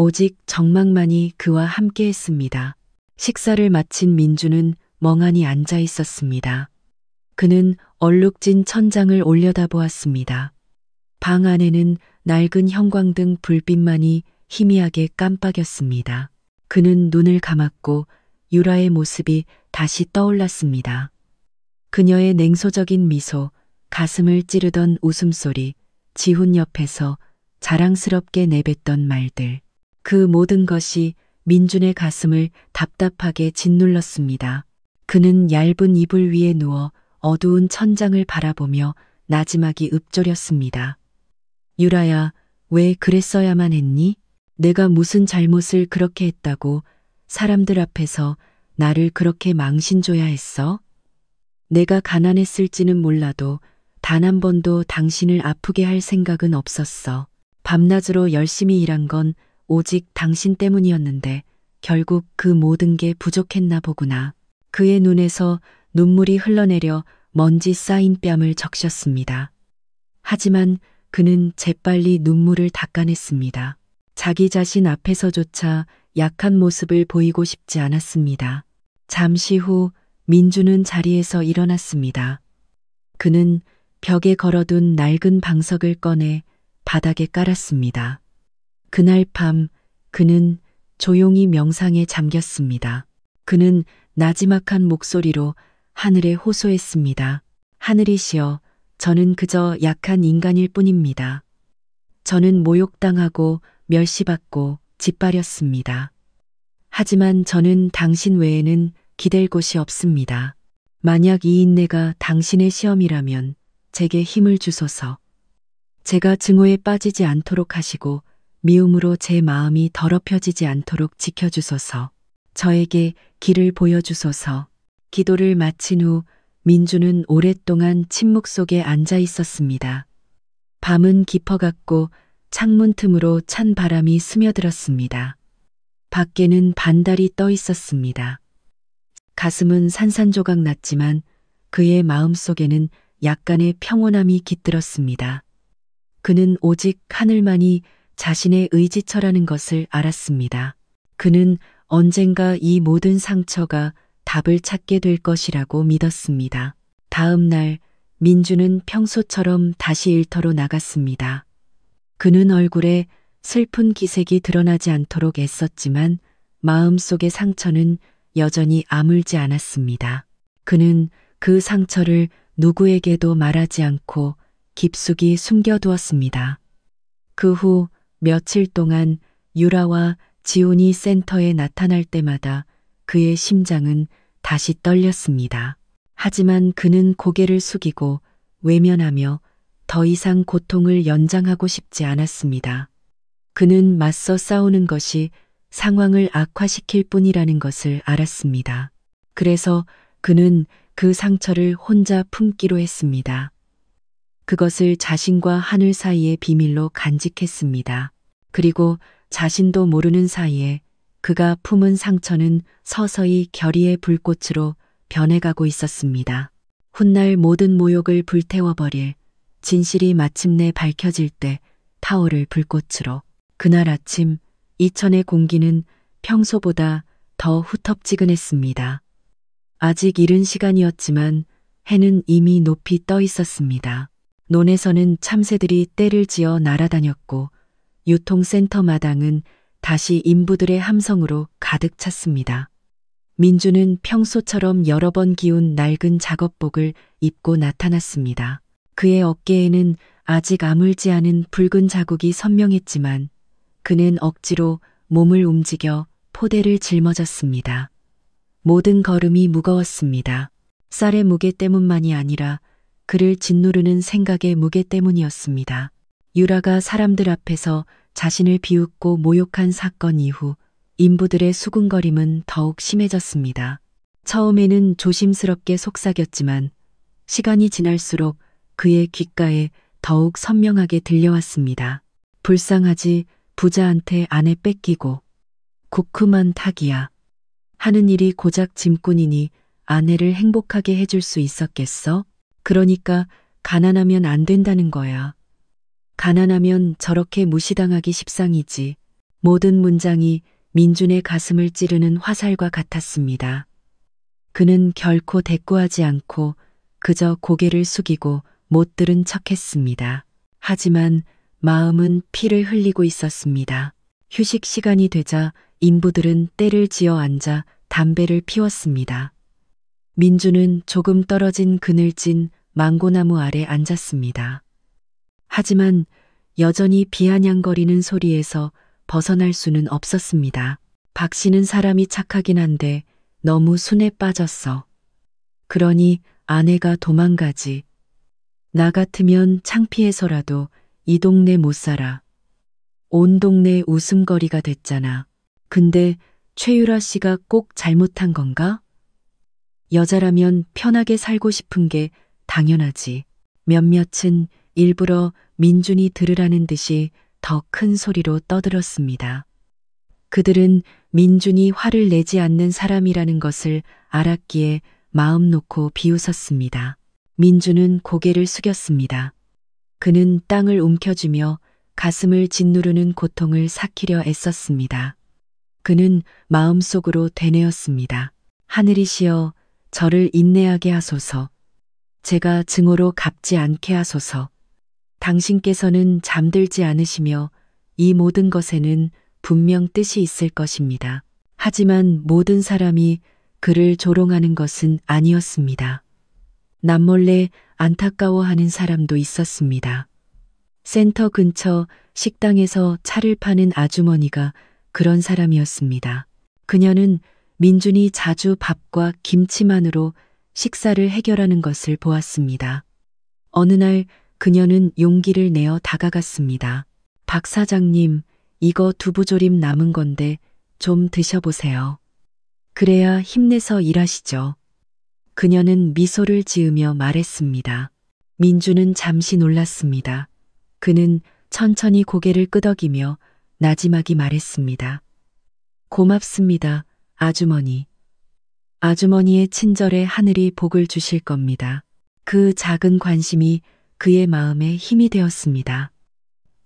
오직 정막만이 그와 함께 했습니다. 식사를 마친 민주는 멍하니 앉아 있었습니다. 그는 얼룩진 천장을 올려다보았습니다. 방 안에는 낡은 형광등 불빛만이 희미하게 깜빡였습니다. 그는 눈을 감았고 유라의 모습이 다시 떠올랐습니다. 그녀의 냉소적인 미소, 가슴을 찌르던 웃음소리, 지훈 옆에서 자랑스럽게 내뱉던 말들. 그 모든 것이 민준의 가슴을 답답하게 짓눌렀습니다. 그는 얇은 이불 위에 누워 어두운 천장을 바라보며 나지막이 읊조렸습니다. 유라야, 왜 그랬어야만 했니? 내가 무슨 잘못을 그렇게 했다고 사람들 앞에서 나를 그렇게 망신줘야 했어? 내가 가난했을지는 몰라도 단 한 번도 당신을 아프게 할 생각은 없었어. 밤낮으로 열심히 일한 건 오직 당신 때문이었는데 결국 그 모든 게 부족했나 보구나. 그의 눈에서 눈물이 흘러내려 먼지 쌓인 뺨을 적셨습니다. 하지만 그는 재빨리 눈물을 닦아냈습니다. 자기 자신 앞에서조차 약한 모습을 보이고 싶지 않았습니다. 잠시 후 민주는 자리에서 일어났습니다. 그는 벽에 걸어둔 낡은 방석을 꺼내 바닥에 깔았습니다. 그날 밤 그는 조용히 명상에 잠겼습니다. 그는 나지막한 목소리로 하늘에 호소했습니다. 하늘이시여, 저는 그저 약한 인간일 뿐입니다. 저는 모욕당하고 멸시받고 짓밟렸습니다. 하지만 저는 당신 외에는 기댈 곳이 없습니다. 만약 이 인내가 당신의 시험이라면 제게 힘을 주소서. 제가 증오에 빠지지 않도록 하시고 미움으로 제 마음이 더럽혀지지 않도록 지켜주소서. 저에게 길을 보여주소서. 기도를 마친 후 민주는 오랫동안 침묵 속에 앉아 있었습니다. 밤은 깊어갔고 창문 틈으로 찬 바람이 스며들었습니다. 밖에는 반달이 떠 있었습니다. 가슴은 산산조각 났지만 그의 마음속에는 약간의 평온함이 깃들었습니다. 그는 오직 하늘만이 자신의 의지처라는 것을 알았습니다. 그는 언젠가 이 모든 상처가 답을 찾게 될 것이라고 믿었습니다. 다음 날 민주는 평소처럼 다시 일터로 나갔습니다. 그는 얼굴에 슬픈 기색이 드러나지 않도록 애썼지만 마음속의 상처는 여전히 아물지 않았습니다. 그는 그 상처를 누구에게도 말하지 않고 깊숙이 숨겨두었습니다. 그 후 며칠 동안 유라와 지훈이 센터에 나타날 때마다 그의 심장은 다시 떨렸습니다. 하지만 그는 고개를 숙이고 외면하며 더 이상 고통을 연장하고 싶지 않았습니다. 그는 맞서 싸우는 것이 상황을 악화시킬 뿐이라는 것을 알았습니다. 그래서 그는 그 상처를 혼자 품기로 했습니다. 그것을 자신과 하늘 사이의 비밀로 간직했습니다. 그리고 자신도 모르는 사이에 그가 품은 상처는 서서히 결의의 불꽃으로 변해가고 있었습니다. 훗날 모든 모욕을 불태워버릴 진실이 마침내 밝혀질 때 타오를 불꽃으로 그날 아침 이천의 공기는 평소보다 더 후텁지근했습니다. 아직 이른 시간이었지만 해는 이미 높이 떠 있었습니다. 논에서는 참새들이 떼를 지어 날아다녔고 유통센터 마당은 다시 인부들의 함성으로 가득 찼습니다. 민주는 평소처럼 여러 번 기운 낡은 작업복을 입고 나타났습니다. 그의 어깨에는 아직 아물지 않은 붉은 자국이 선명했지만 그는 억지로 몸을 움직여 포대를 짊어졌습니다. 모든 걸음이 무거웠습니다. 쌀의 무게 때문만이 아니라 그를 짓누르는 생각의 무게 때문이었습니다. 유라가 사람들 앞에서 자신을 비웃고 모욕한 사건 이후 인부들의 수군거림은 더욱 심해졌습니다. 처음에는 조심스럽게 속삭였지만 시간이 지날수록 그의 귓가에 더욱 선명하게 들려왔습니다. 불쌍하지, 부자한테 아내 뺏기고 고쿠만 타기야. 하는 일이 고작 짐꾼이니 아내를 행복하게 해줄 수 있었겠어? 그러니까 가난하면 안 된다는 거야. 가난하면 저렇게 무시당하기 십상이지. 모든 문장이 민준의 가슴을 찌르는 화살과 같았습니다. 그는 결코 대꾸하지 않고 그저 고개를 숙이고 못 들은 척했습니다. 하지만 마음은 피를 흘리고 있었습니다. 휴식 시간이 되자 인부들은 떼를 지어 앉아 담배를 피웠습니다. 민주는 조금 떨어진 그늘진 망고나무 아래 앉았습니다. 하지만 여전히 비아냥거리는 소리에서 벗어날 수는 없었습니다. 박 씨는 사람이 착하긴 한데 너무 순에 빠졌어. 그러니 아내가 도망가지. 나 같으면 창피해서라도 이 동네 못 살아. 온 동네 웃음거리가 됐잖아. 근데 최유라 씨가 꼭 잘못한 건가? 여자라면 편하게 살고 싶은 게 당연하지. 몇몇은 일부러 민준이 들으라는 듯이 더 큰 소리로 떠들었습니다. 그들은 민준이 화를 내지 않는 사람이라는 것을 알았기에 마음 놓고 비웃었습니다. 민준은 고개를 숙였습니다. 그는 땅을 움켜쥐며 가슴을 짓누르는 고통을 삭히려 애썼습니다. 그는 마음속으로 되뇌었습니다. 하늘이시여, 저를 인내하게 하소서. 제가 증오로 갚지 않게 하소서. 당신께서는 잠들지 않으시며 이 모든 것에는 분명 뜻이 있을 것입니다. 하지만 모든 사람이 그를 조롱하는 것은 아니었습니다. 남몰래 안타까워하는 사람도 있었습니다. 센터 근처 식당에서 차를 파는 아주머니가 그런 사람이었습니다. 그녀는 민준이 자주 밥과 김치만으로 식사를 해결하는 것을 보았습니다. 어느 날 그녀는 용기를 내어 다가갔습니다. 박 사장님, 이거 두부조림 남은 건데 좀 드셔보세요. 그래야 힘내서 일하시죠. 그녀는 미소를 지으며 말했습니다. 민주는 잠시 놀랐습니다. 그는 천천히 고개를 끄덕이며 나지막이 말했습니다. 고맙습니다, 아주머니. 아주머니의 친절에 하늘이 복을 주실 겁니다. 그 작은 관심이 그의 마음에 힘이 되었습니다.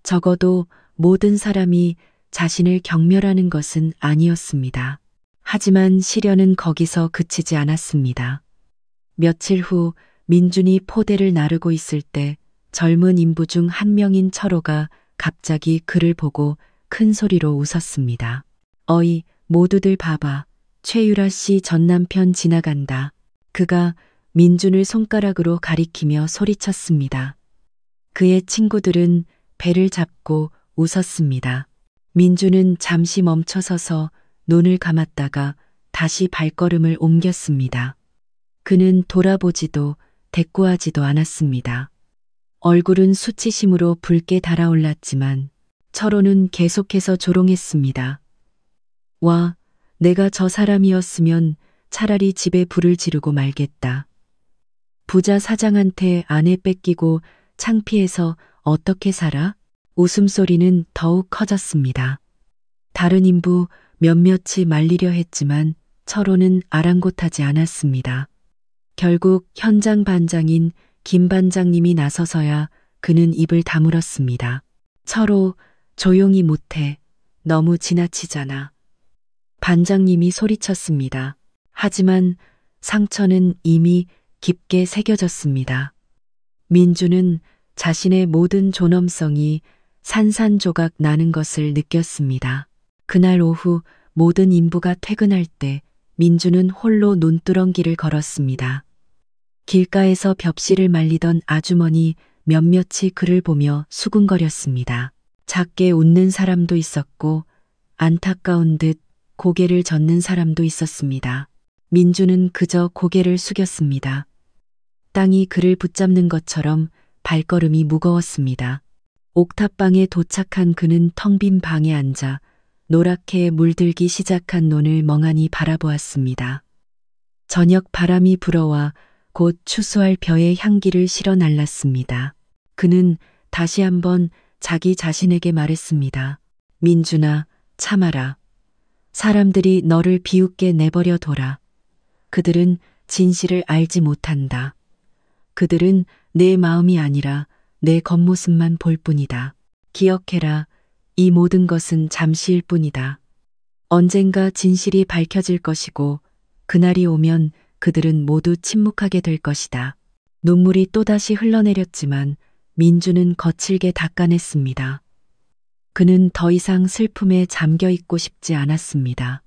적어도 모든 사람이 자신을 경멸하는 것은 아니었습니다. 하지만 시련은 거기서 그치지 않았습니다. 며칠 후 민준이 포대를 나르고 있을 때 젊은 인부 중 한 명인 철호가 갑자기 그를 보고 큰 소리로 웃었습니다. 어이, 모두들 봐봐. 최유라 씨 전 남편 지나간다. 그가 민준을 손가락으로 가리키며 소리쳤습니다. 그의 친구들은 배를 잡고 웃었습니다. 민준은 잠시 멈춰서서 눈을 감았다가 다시 발걸음을 옮겼습니다. 그는 돌아보지도 대꾸하지도 않았습니다. 얼굴은 수치심으로 붉게 달아올랐지만 철호는 계속해서 조롱했습니다. 와, 내가 저 사람이었으면 차라리 집에 불을 지르고 말겠다. 부자 사장한테 아내 뺏기고 창피해서 어떻게 살아? 웃음소리는 더욱 커졌습니다. 다른 인부 몇몇이 말리려 했지만 철호는 아랑곳하지 않았습니다. 결국 현장 반장인 김 반장님이 나서서야 그는 입을 다물었습니다. 철호, 조용히 못해. 너무 지나치잖아. 반장님이 소리쳤습니다. 하지만 상처는 이미 깊게 새겨졌습니다. 민주는 자신의 모든 존엄성이 산산조각 나는 것을 느꼈습니다. 그날 오후 모든 인부가 퇴근할 때 민주는 홀로 논두렁길을 걸었습니다. 길가에서 벽실을 말리던 아주머니 몇몇이 그를 보며 수군거렸습니다. 작게 웃는 사람도 있었고 안타까운 듯 고개를 젓는 사람도 있었습니다. 민주는 그저 고개를 숙였습니다. 땅이 그를 붙잡는 것처럼 발걸음이 무거웠습니다. 옥탑방에 도착한 그는 텅 빈 방에 앉아 노랗게 물들기 시작한 논을 멍하니 바라보았습니다. 저녁 바람이 불어와 곧 추수할 벼의 향기를 실어 날랐습니다. 그는 다시 한번 자기 자신에게 말했습니다. 민준아, 참아라. 사람들이 너를 비웃게 내버려 둬라. 그들은 진실을 알지 못한다. 그들은 내 마음이 아니라 내 겉모습만 볼 뿐이다. 기억해라. 이 모든 것은 잠시일 뿐이다. 언젠가 진실이 밝혀질 것이고 그날이 오면 그들은 모두 침묵하게 될 것이다. 눈물이 또다시 흘러내렸지만 민주는 거칠게 닦아냈습니다. 그는 더 이상 슬픔에 잠겨 있고 싶지 않았습니다.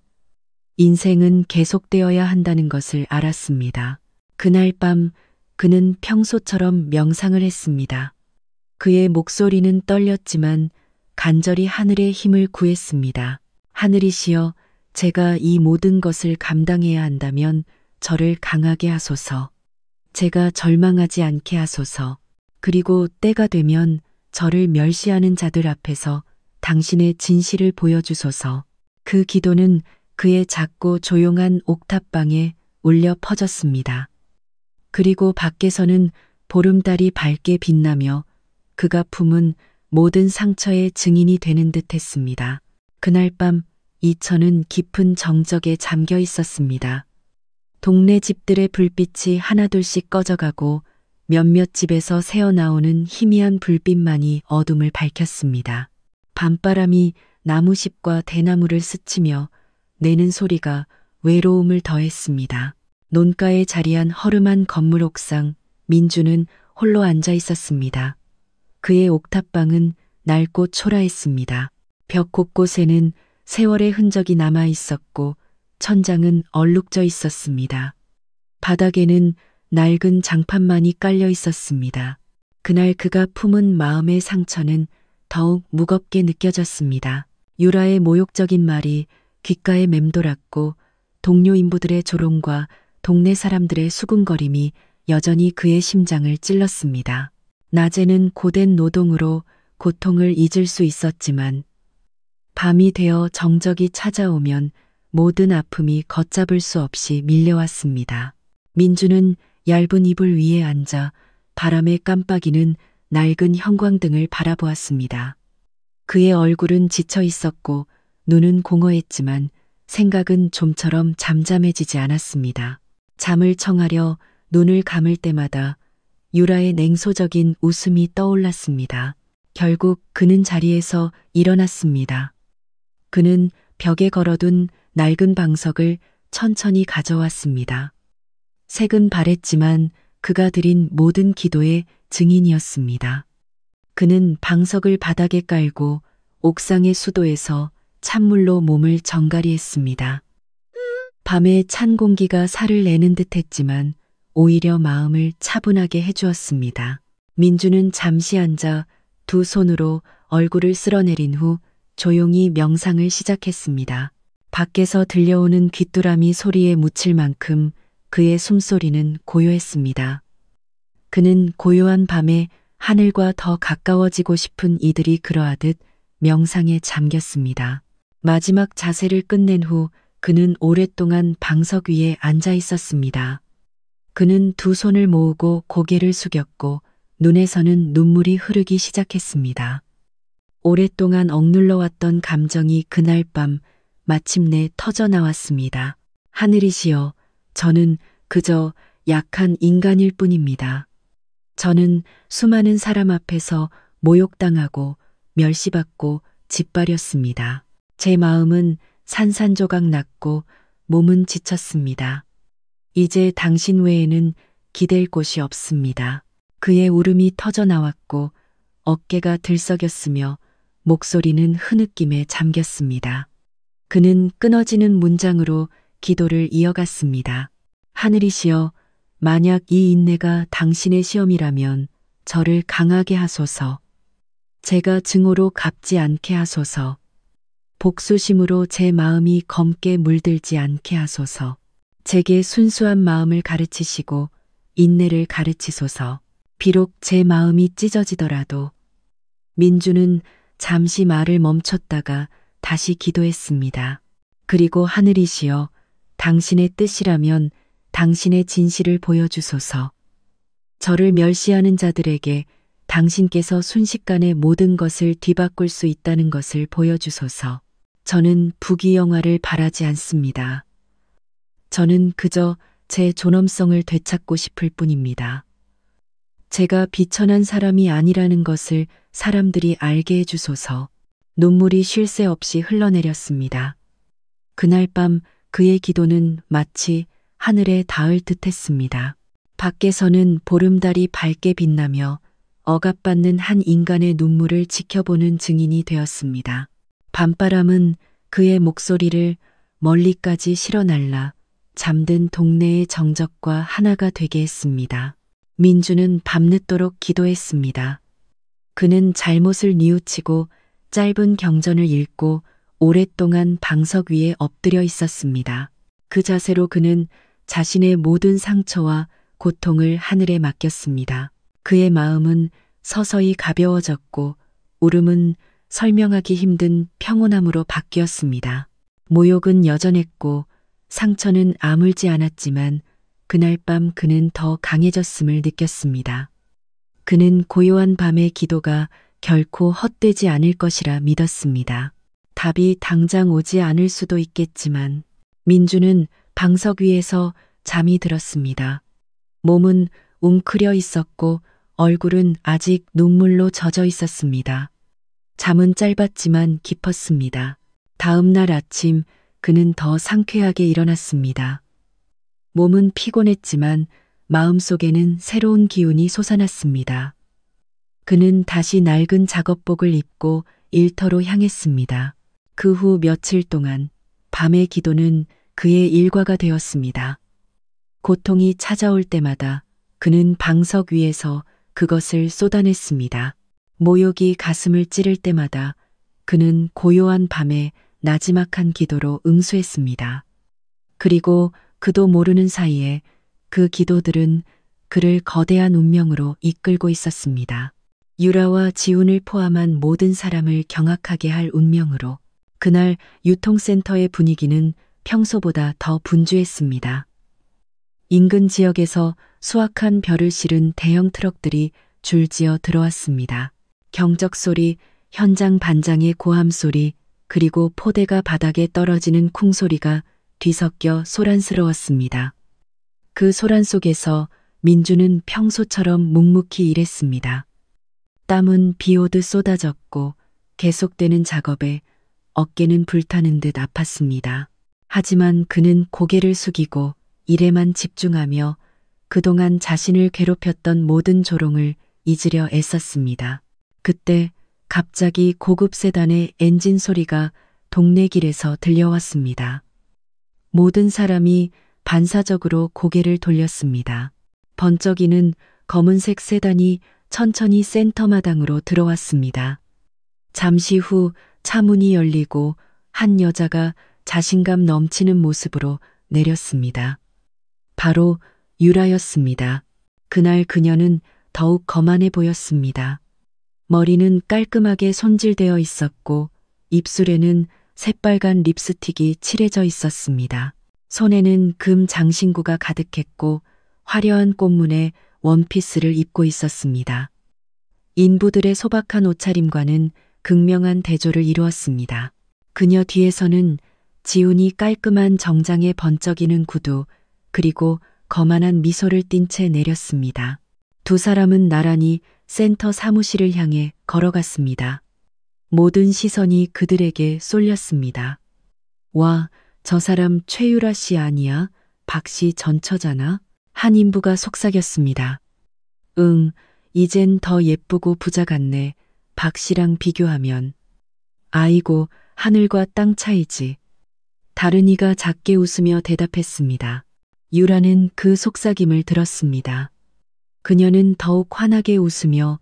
인생은 계속되어야 한다는 것을 알았습니다. 그날 밤 그는 평소처럼 명상을 했습니다. 그의 목소리는 떨렸지만 간절히 하늘의 힘을 구했습니다. 하늘이시여, 제가 이 모든 것을 감당해야 한다면 저를 강하게 하소서. 제가 절망하지 않게 하소서. 그리고 때가 되면 저를 멸시하는 자들 앞에서 당신의 진실을 보여주소서. 그 기도는 그의 작고 조용한 옥탑방에 울려 퍼졌습니다. 그리고 밖에서는 보름달이 밝게 빛나며 그가 품은 모든 상처의 증인이 되는 듯 했습니다. 그날 밤 이천은 깊은 정적에 잠겨 있었습니다. 동네 집들의 불빛이 하나둘씩 꺼져가고 몇몇 집에서 새어나오는 희미한 불빛만이 어둠을 밝혔습니다. 밤바람이 나무잎과 대나무를 스치며 내는 소리가 외로움을 더했습니다. 논가에 자리한 허름한 건물 옥상, 민주는 홀로 앉아 있었습니다. 그의 옥탑방은 낡고 초라했습니다. 벽 곳곳에는 세월의 흔적이 남아 있었고 천장은 얼룩져 있었습니다. 바닥에는 낡은 장판만이 깔려 있었습니다. 그날 그가 품은 마음의 상처는 더욱 무겁게 느껴졌습니다. 유라의 모욕적인 말이 귓가에 맴돌았고 동료 인부들의 조롱과 동네 사람들의 수군거림이 여전히 그의 심장을 찔렀습니다. 낮에는 고된 노동으로 고통을 잊을 수 있었지만 밤이 되어 정적이 찾아오면 모든 아픔이 걷잡을 수 없이 밀려왔습니다. 민주는 얇은 이불 위에 앉아 바람에 깜빡이는 낡은 형광등을 바라보았습니다. 그의 얼굴은 지쳐 있었고 눈은 공허했지만 생각은 좀처럼 잠잠해지지 않았습니다. 잠을 청하려 눈을 감을 때마다 유라의 냉소적인 웃음이 떠올랐습니다. 결국 그는 자리에서 일어났습니다. 그는 벽에 걸어둔 낡은 방석을 천천히 가져왔습니다. 색은 바랬지만 그가 드린 모든 기도의 증인이었습니다. 그는 방석을 바닥에 깔고 옥상의 수도에서 찬물로 몸을 정갈이했습니다. 밤에 찬 공기가 살을 내는 듯했지만 오히려 마음을 차분하게 해주었습니다. 민주는 잠시 앉아 두 손으로 얼굴을 쓸어내린 후 조용히 명상을 시작했습니다. 밖에서 들려오는 귀뚜라미 소리에 묻힐 만큼 그의 숨소리는 고요했습니다. 그는 고요한 밤에 하늘과 더 가까워지고 싶은 이들이 그러하듯 명상에 잠겼습니다. 마지막 자세를 끝낸 후 그는 오랫동안 방석 위에 앉아 있었습니다. 그는 두 손을 모으고 고개를 숙였고 눈에서는 눈물이 흐르기 시작했습니다. 오랫동안 억눌러왔던 감정이 그날 밤 마침내 터져 나왔습니다. 하늘이시여, 저는 그저 약한 인간일 뿐입니다. 저는 수많은 사람 앞에서 모욕당하고 멸시받고 짓밟였습니다. 제 마음은 산산조각 났고 몸은 지쳤습니다. 이제 당신 외에는 기댈 곳이 없습니다. 그의 울음이 터져 나왔고 어깨가 들썩였으며 목소리는 흐느낌에 잠겼습니다. 그는 끊어지는 문장으로 기도를 이어갔습니다. 하늘이시여, 만약 이 인내가 당신의 시험이라면 저를 강하게 하소서. 제가 증오로 갚지 않게 하소서. 복수심으로 제 마음이 검게 물들지 않게 하소서. 제게 순수한 마음을 가르치시고 인내를 가르치소서. 비록 제 마음이 찢어지더라도. 민주는 잠시 말을 멈췄다가 다시 기도했습니다. 그리고 하늘이시여, 당신의 뜻이라면 당신의 진실을 보여주소서. 저를 멸시하는 자들에게 당신께서 순식간에 모든 것을 뒤바꿀 수 있다는 것을 보여주소서. 저는 부귀영화를 바라지 않습니다. 저는 그저 제 존엄성을 되찾고 싶을 뿐입니다. 제가 비천한 사람이 아니라는 것을 사람들이 알게 해주소서. 눈물이 쉴 새 없이 흘러내렸습니다. 그날 밤 그의 기도는 마치 하늘에 닿을 듯했습니다. 밖에서는 보름달이 밝게 빛나며 억압받는 한 인간의 눈물을 지켜보는 증인이 되었습니다. 밤바람은 그의 목소리를 멀리까지 실어날라 잠든 동네의 정적과 하나가 되게 했습니다. 민주는 밤늦도록 기도했습니다. 그는 잘못을 뉘우치고 짧은 경전을 읽고 오랫동안 방석 위에 엎드려 있었습니다. 그 자세로 그는 자신의 모든 상처와 고통을 하늘에 맡겼습니다. 그의 마음은 서서히 가벼워졌고 울음은 설명하기 힘든 평온함으로 바뀌었습니다. 모욕은 여전했고 상처는 아물지 않았지만 그날 밤 그는 더 강해졌음을 느꼈습니다. 그는 고요한 밤의 기도가 결코 헛되지 않을 것이라 믿었습니다. 답이 당장 오지 않을 수도 있겠지만 민주는 방석 위에서 잠이 들었습니다. 몸은 웅크려 있었고 얼굴은 아직 눈물로 젖어 있었습니다. 잠은 짧았지만 깊었습니다. 다음 날 아침 그는 더 상쾌하게 일어났습니다. 몸은 피곤했지만 마음속에는 새로운 기운이 솟아났습니다. 그는 다시 낡은 작업복을 입고 일터로 향했습니다. 그 후 며칠 동안 밤의 기도는 그의 일과가 되었습니다. 고통이 찾아올 때마다 그는 방석 위에서 그것을 쏟아냈습니다. 모욕이 가슴을 찌를 때마다 그는 고요한 밤에 나지막한 기도로 응수했습니다. 그리고 그도 모르는 사이에 그 기도들은 그를 거대한 운명으로 이끌고 있었습니다. 유라와 지훈을 포함한 모든 사람을 경악하게 할 운명으로. 그날 유통센터의 분위기는 평소보다 더 분주했습니다. 인근 지역에서 수확한 벼를 실은 대형 트럭들이 줄지어 들어왔습니다. 경적 소리, 현장 반장의 고함 소리, 그리고 포대가 바닥에 떨어지는 쿵 소리가 뒤섞여 소란스러웠습니다. 그 소란 속에서 민주는 평소처럼 묵묵히 일했습니다. 땀은 비 오듯 쏟아졌고 계속되는 작업에 어깨는 불타는 듯 아팠습니다. 하지만 그는 고개를 숙이고 일에만 집중하며 그동안 자신을 괴롭혔던 모든 조롱을 잊으려 애썼습니다. 그때 갑자기 고급 세단의 엔진 소리가 동네 길에서 들려왔습니다. 모든 사람이 반사적으로 고개를 돌렸습니다. 번쩍이는 검은색 세단이 천천히 센터 마당으로 들어왔습니다. 잠시 후 차 문이 열리고 한 여자가 자신감 넘치는 모습으로 내렸습니다. 바로 유라였습니다. 그날 그녀는 더욱 거만해 보였습니다. 머리는 깔끔하게 손질되어 있었고 입술에는 새빨간 립스틱이 칠해져 있었습니다. 손에는 금 장신구가 가득했고 화려한 꽃무늬 원피스를 입고 있었습니다. 인부들의 소박한 옷차림과는 극명한 대조를 이루었습니다. 그녀 뒤에서는 지훈이 깔끔한 정장에 번쩍이는 구두, 그리고 거만한 미소를 띤 채 내렸습니다. 두 사람은 나란히 센터 사무실을 향해 걸어갔습니다. 모든 시선이 그들에게 쏠렸습니다. 와, 저 사람 최유라 씨 아니야? 박 씨 전처잖아? 한 인부가 속삭였습니다. 응, 이젠 더 예쁘고 부자 같네. 박 씨랑 비교하면. 아이고, 하늘과 땅 차이지. 다른 이가 작게 웃으며 대답했습니다. 유라는 그 속삭임을 들었습니다. 그녀는 더욱 환하게 웃으며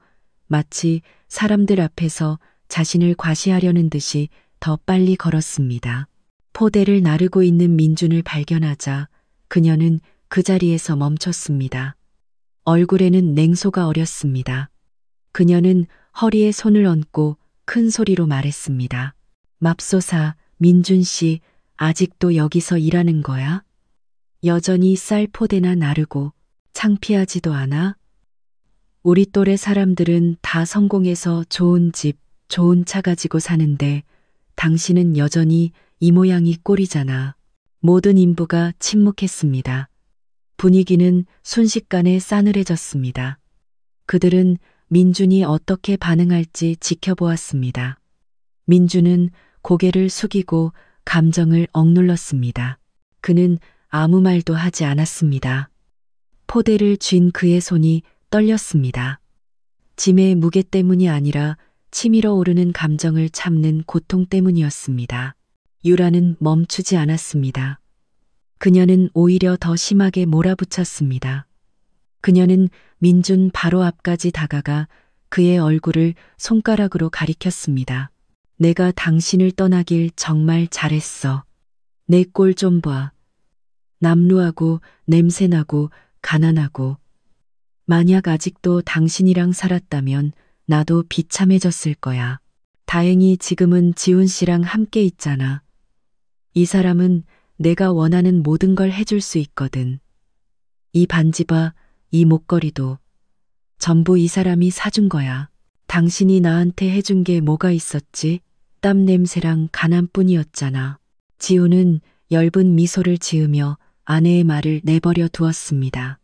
마치 사람들 앞에서 자신을 과시하려는 듯이 더 빨리 걸었습니다. 포대를 나르고 있는 민준을 발견하자 그녀는 그 자리에서 멈췄습니다. 얼굴에는 냉소가 어렸습니다. 그녀는 허리에 손을 얹고 큰 소리로 말했습니다. 맙소사, 민준 씨, 아직도 여기서 일하는 거야? 여전히 쌀 포대나 나르고 창피하지도 않아? 우리 또래 사람들은 다 성공해서 좋은 집, 좋은 차 가지고 사는데 당신은 여전히 이 모양이 꼴이잖아. 모든 인부가 침묵했습니다. 분위기는 순식간에 싸늘해졌습니다. 그들은 민준이 어떻게 반응할지 지켜보았습니다. 민준은 고개를 숙이고 감정을 억눌렀습니다. 그는 아무 말도 하지 않았습니다. 포대를 쥔 그의 손이 떨렸습니다. 짐의 무게 때문이 아니라 치밀어 오르는 감정을 참는 고통 때문이었습니다. 유라는 멈추지 않았습니다. 그녀는 오히려 더 심하게 몰아붙였습니다. 그녀는 민준 바로 앞까지 다가가 그의 얼굴을 손가락으로 가리켰습니다. 내가 당신을 떠나길 정말 잘했어. 내 꼴 좀 봐. 남루하고 냄새나고 가난하고. 만약 아직도 당신이랑 살았다면 나도 비참해졌을 거야. 다행히 지금은 지훈 씨랑 함께 있잖아. 이 사람은 내가 원하는 모든 걸 해줄 수 있거든. 이 반지 봐, 이 목걸이도. 전부 이 사람이 사준 거야. 당신이 나한테 해준 게 뭐가 있었지? 땀 냄새랑 가난뿐이었잖아. 지훈은 엷은 미소를 지으며 아내의 말을 내버려 두었습니다.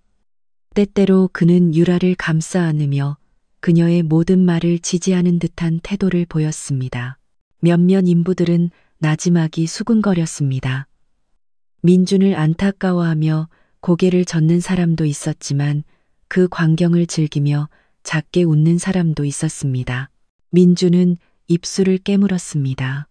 때때로 그는 유라를 감싸 안으며 그녀의 모든 말을 지지하는 듯한 태도를 보였습니다. 몇몇 인부들은 나지막이 수군거렸습니다. 민준을 안타까워하며 고개를 젓는 사람도 있었지만 그 광경을 즐기며 작게 웃는 사람도 있었습니다. 민준은 입술을 깨물었습니다.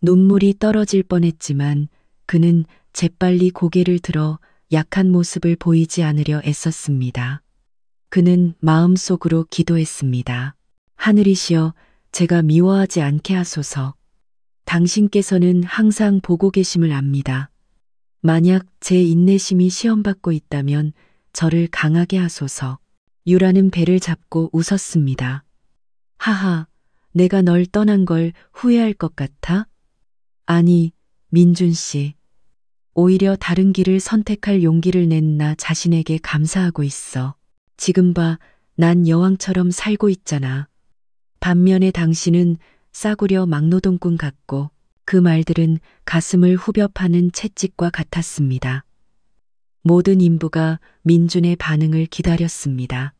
눈물이 떨어질 뻔했지만 그는 재빨리 고개를 들어 약한 모습을 보이지 않으려 애썼습니다. 그는 마음속으로 기도했습니다. 하늘이시여, 제가 미워하지 않게 하소서. 당신께서는 항상 보고 계심을 압니다. 만약 제 인내심이 시험받고 있다면 저를 강하게 하소서. 유라는 배를 잡고 웃었습니다. 하하, 내가 널 떠난 걸 후회할 것 같아? 아니, 민준 씨. 오히려 다른 길을 선택할 용기를 낸 나 자신에게 감사하고 있어. 지금 봐, 난 여왕처럼 살고 있잖아. 반면에 당신은 싸구려 막노동꾼 같고 그 말들은 가슴을 후벼 파는 채찍과 같았습니다. 모든 인부가 민준의 반응을 기다렸습니다.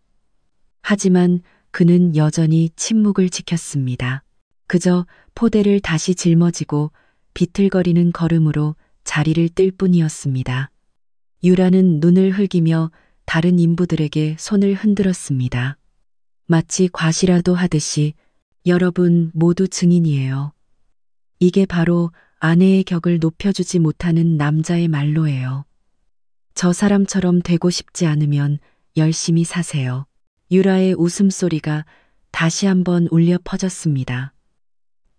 하지만 그는 여전히 침묵을 지켰습니다. 그저 포대를 다시 짊어지고 비틀거리는 걸음으로 자리를 뜰 뿐이었습니다. 유라는 눈을 흘기며 다른 인부들에게 손을 흔들었습니다. 마치 과시라도 하듯이 여러분 모두 증인이에요. 이게 바로 아내의 격을 높여주지 못하는 남자의 말로예요. 저 사람처럼 되고 싶지 않으면 열심히 사세요. 유라의 웃음소리가 다시 한번 울려 퍼졌습니다.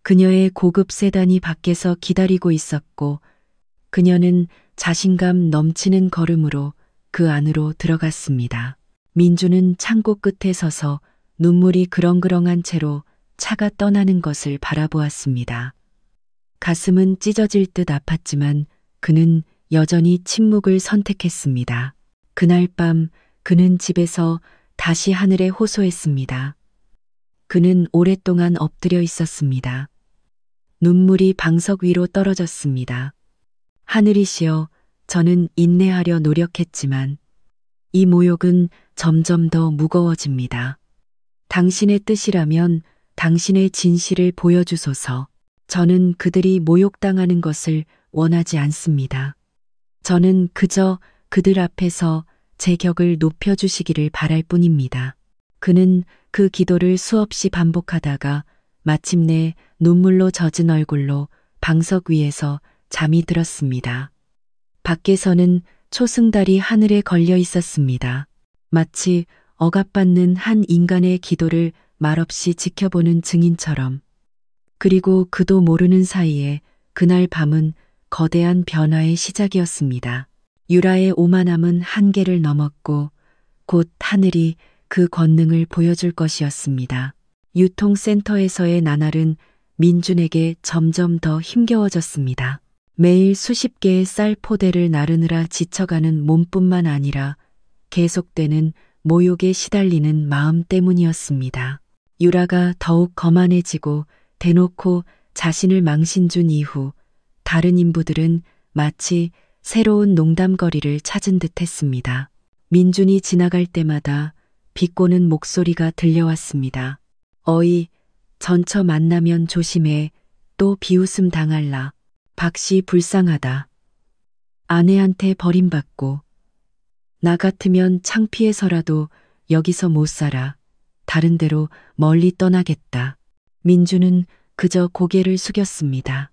그녀의 고급 세단이 밖에서 기다리고 있었고 그녀는 자신감 넘치는 걸음으로 그 안으로 들어갔습니다. 민주는 창고 끝에 서서 눈물이 그렁그렁한 채로 차가 떠나는 것을 바라보았습니다. 가슴은 찢어질 듯 아팠지만 그는 여전히 침묵을 선택했습니다. 그날 밤 그는 집에서 다시 하늘에 호소했습니다. 그는 오랫동안 엎드려 있었습니다. 눈물이 방석 위로 떨어졌습니다. 하늘이시여, 저는 인내하려 노력했지만 이 모욕은 점점 더 무거워집니다. 당신의 뜻이라면 당신의 진실을 보여주소서. 저는 그들이 모욕당하는 것을 원하지 않습니다. 저는 그저 그들 앞에서 제 격을 높여주시기를 바랄 뿐입니다. 그는 그 기도를 수없이 반복하다가 마침내 눈물로 젖은 얼굴로 방석 위에서 잠이 들었습니다. 밖에서는 초승달이 하늘에 걸려 있었습니다. 마치 억압받는 한 인간의 기도를 말없이 지켜보는 증인처럼. 그리고 그도 모르는 사이에 그날 밤은 거대한 변화의 시작이었습니다. 유라의 오만함은 한계를 넘었고 곧 하늘이 그 권능을 보여줄 것이었습니다. 유통센터에서의 나날은 민준에게 점점 더 힘겨워졌습니다. 매일 수십 개의 쌀 포대를 나르느라 지쳐가는 몸뿐만 아니라 계속되는 모욕에 시달리는 마음 때문이었습니다. 유라가 더욱 거만해지고 대놓고 자신을 망신준 이후 다른 인부들은 마치 새로운 농담거리를 찾은 듯 했습니다. 민준이 지나갈 때마다 비꼬는 목소리가 들려왔습니다. 어이, 전처 만나면 조심해. 또 비웃음 당할라. 박씨 불쌍하다. 아내한테 버림받고 나 같으면 창피해서라도 여기서 못 살아. 다른 데로 멀리 떠나겠다. 민주는 그저 고개를 숙였습니다.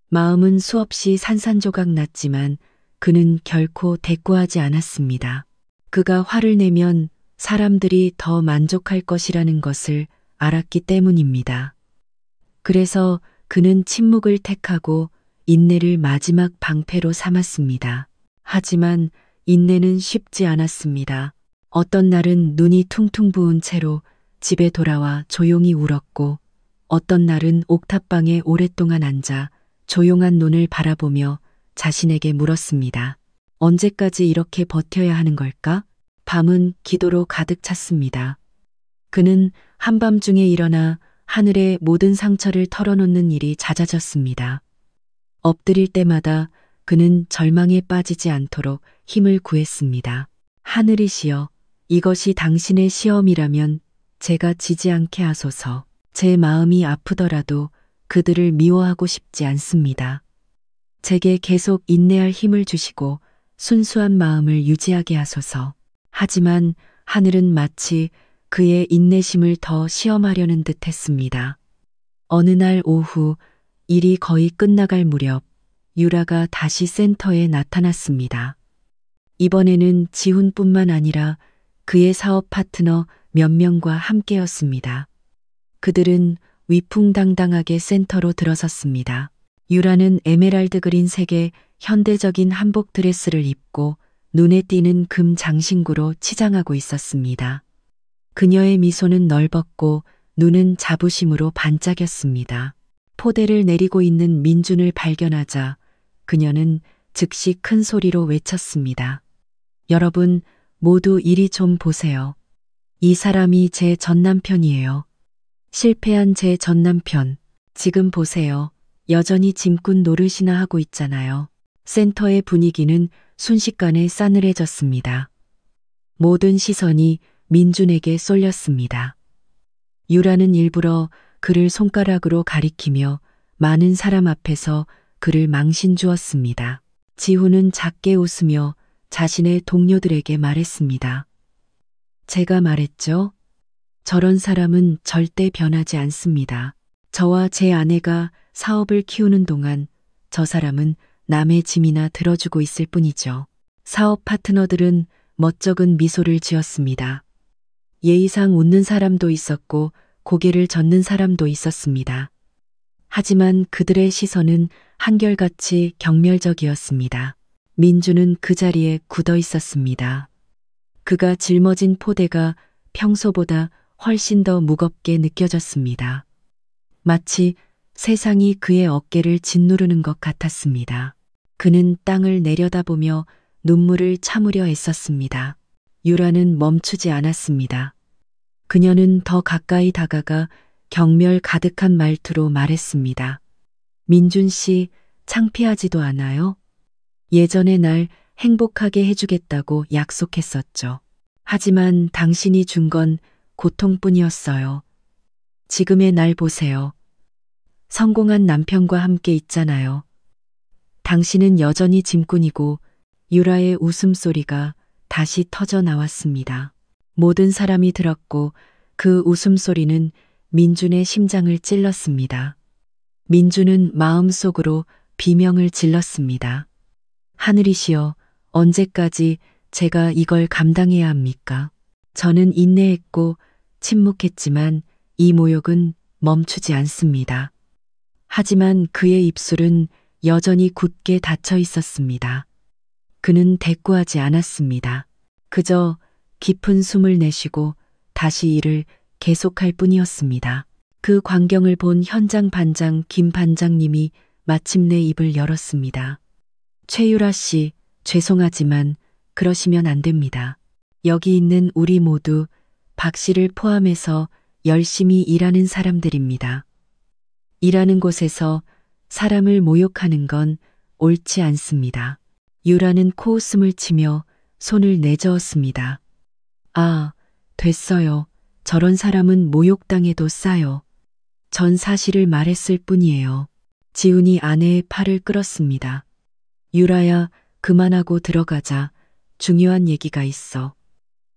마음은 수없이 산산조각 났지만 그는 결코 대꾸하지 않았습니다. 그가 화를 내면 사람들이 더 만족할 것이라는 것을 알았기 때문입니다. 그래서 그는 침묵을 택하고 인내를 마지막 방패로 삼았습니다. 하지만 인내는 쉽지 않았습니다. 어떤 날은 눈이 퉁퉁 부은 채로 집에 돌아와 조용히 울었고 어떤 날은 옥탑방에 오랫동안 앉아 조용한 눈을 바라보며 자신에게 물었습니다. 언제까지 이렇게 버텨야 하는 걸까? 밤은 기도로 가득 찼습니다. 그는 한밤중에 일어나 하늘의 모든 상처를 털어놓는 일이 잦아졌습니다. 엎드릴 때마다 그는 절망에 빠지지 않도록 힘을 구했습니다. 하늘이시여, 이것이 당신의 시험이라면 제가 지지 않게 하소서. 제 마음이 아프더라도 그들을 미워하고 싶지 않습니다. 제게 계속 인내할 힘을 주시고 순수한 마음을 유지하게 하소서. 하지만 하늘은 마치 그의 인내심을 더 시험하려는 듯 했습니다. 어느 날 오후 일이 거의 끝나갈 무렵 유라가 다시 센터에 나타났습니다. 이번에는 지훈뿐만 아니라 그의 사업 파트너 몇 명과 함께였습니다. 그들은 위풍당당하게 센터로 들어섰습니다. 유라는 에메랄드 그린색의 현대적인 한복 드레스를 입고 눈에 띄는 금 장신구로 치장하고 있었습니다. 그녀의 미소는 넓었고 눈은 자부심으로 반짝였습니다. 포대를 내리고 있는 민준을 발견하자 그녀는 즉시 큰 소리로 외쳤습니다. 여러분, 모두 이리 좀 보세요. 이 사람이 제 전남편이에요. 실패한 제 전남편. 지금 보세요. 여전히 짐꾼 노릇이나 하고 있잖아요. 센터의 분위기는 순식간에 싸늘해졌습니다. 모든 시선이 민준에게 쏠렸습니다. 유라는 일부러 그를 손가락으로 가리키며 많은 사람 앞에서 그를 망신 주었습니다. 지훈은 작게 웃으며 자신의 동료들에게 말했습니다. 제가 말했죠? 저런 사람은 절대 변하지 않습니다. 저와 제 아내가 사업을 키우는 동안 저 사람은 남의 짐이나 들어주고 있을 뿐이죠. 사업 파트너들은 멋쩍은 미소를 지었습니다. 예의상 웃는 사람도 있었고 고개를 젓는 사람도 있었습니다. 하지만 그들의 시선은 한결같이 경멸적이었습니다. 민주는 그 자리에 굳어 있었습니다. 그가 짊어진 포대가 평소보다 훨씬 더 무겁게 느껴졌습니다. 마치 세상이 그의 어깨를 짓누르는 것 같았습니다. 그는 땅을 내려다보며 눈물을 참으려 애썼습니다. 유라는 멈추지 않았습니다. 그녀는 더 가까이 다가가 경멸 가득한 말투로 말했습니다. 민준 씨, 창피하지도 않아요? 예전의 날 행복하게 해주겠다고 약속했었죠. 하지만 당신이 준 건 고통뿐이었어요. 지금의 날 보세요. 성공한 남편과 함께 있잖아요. 당신은 여전히 짐꾼이고 유라의 웃음소리가 다시 터져 나왔습니다. 모든 사람이 들었고 그 웃음소리는 민준의 심장을 찔렀습니다. 민준은 마음속으로 비명을 질렀습니다. 하늘이시여, 언제까지 제가 이걸 감당해야 합니까? 저는 인내했고 침묵했지만 이 모욕은 멈추지 않습니다. 하지만 그의 입술은 여전히 굳게 닫혀 있었습니다. 그는 대꾸하지 않았습니다. 그저 깊은 숨을 내쉬고 다시 일을 계속할 뿐이었습니다. 그 광경을 본 현장 반장 김 반장님이 마침내 입을 열었습니다. 최유라 씨, 죄송하지만 그러시면 안 됩니다. 여기 있는 우리 모두 박 씨를 포함해서 열심히 일하는 사람들입니다. 일하는 곳에서 사람을 모욕하는 건 옳지 않습니다. 유라는 코웃음을 치며 손을 내저었습니다. 아, 됐어요. 저런 사람은 모욕당해도 싸요. 전 사실을 말했을 뿐이에요. 지훈이 아내의 팔을 끌었습니다. 유라야, 그만하고 들어가자. 중요한 얘기가 있어.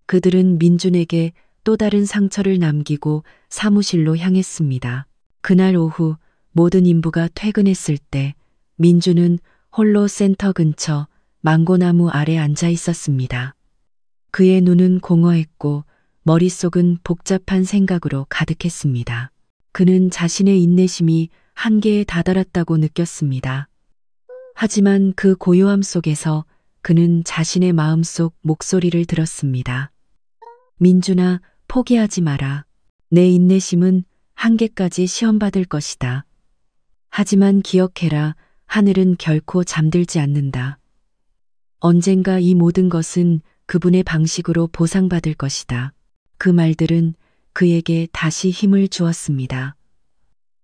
그들은 민준에게 또 다른 상처를 남기고 사무실로 향했습니다. 그날 오후 모든 인부가 퇴근했을 때 민준은 홀로 센터 근처 망고나무 아래 앉아 있었습니다. 그의 눈은 공허했고 머릿속은 복잡한 생각으로 가득했습니다. 그는 자신의 인내심이 한계에 다다랐다고 느꼈습니다. 하지만 그 고요함 속에서 그는 자신의 마음속 목소리를 들었습니다. 민준아, 포기하지 마라. 내 인내심은 한계까지 시험받을 것이다. 하지만 기억해라, 하늘은 결코 잠들지 않는다. 언젠가 이 모든 것은 그분의 방식으로 보상받을 것이다. 그 말들은 그에게 다시 힘을 주었습니다.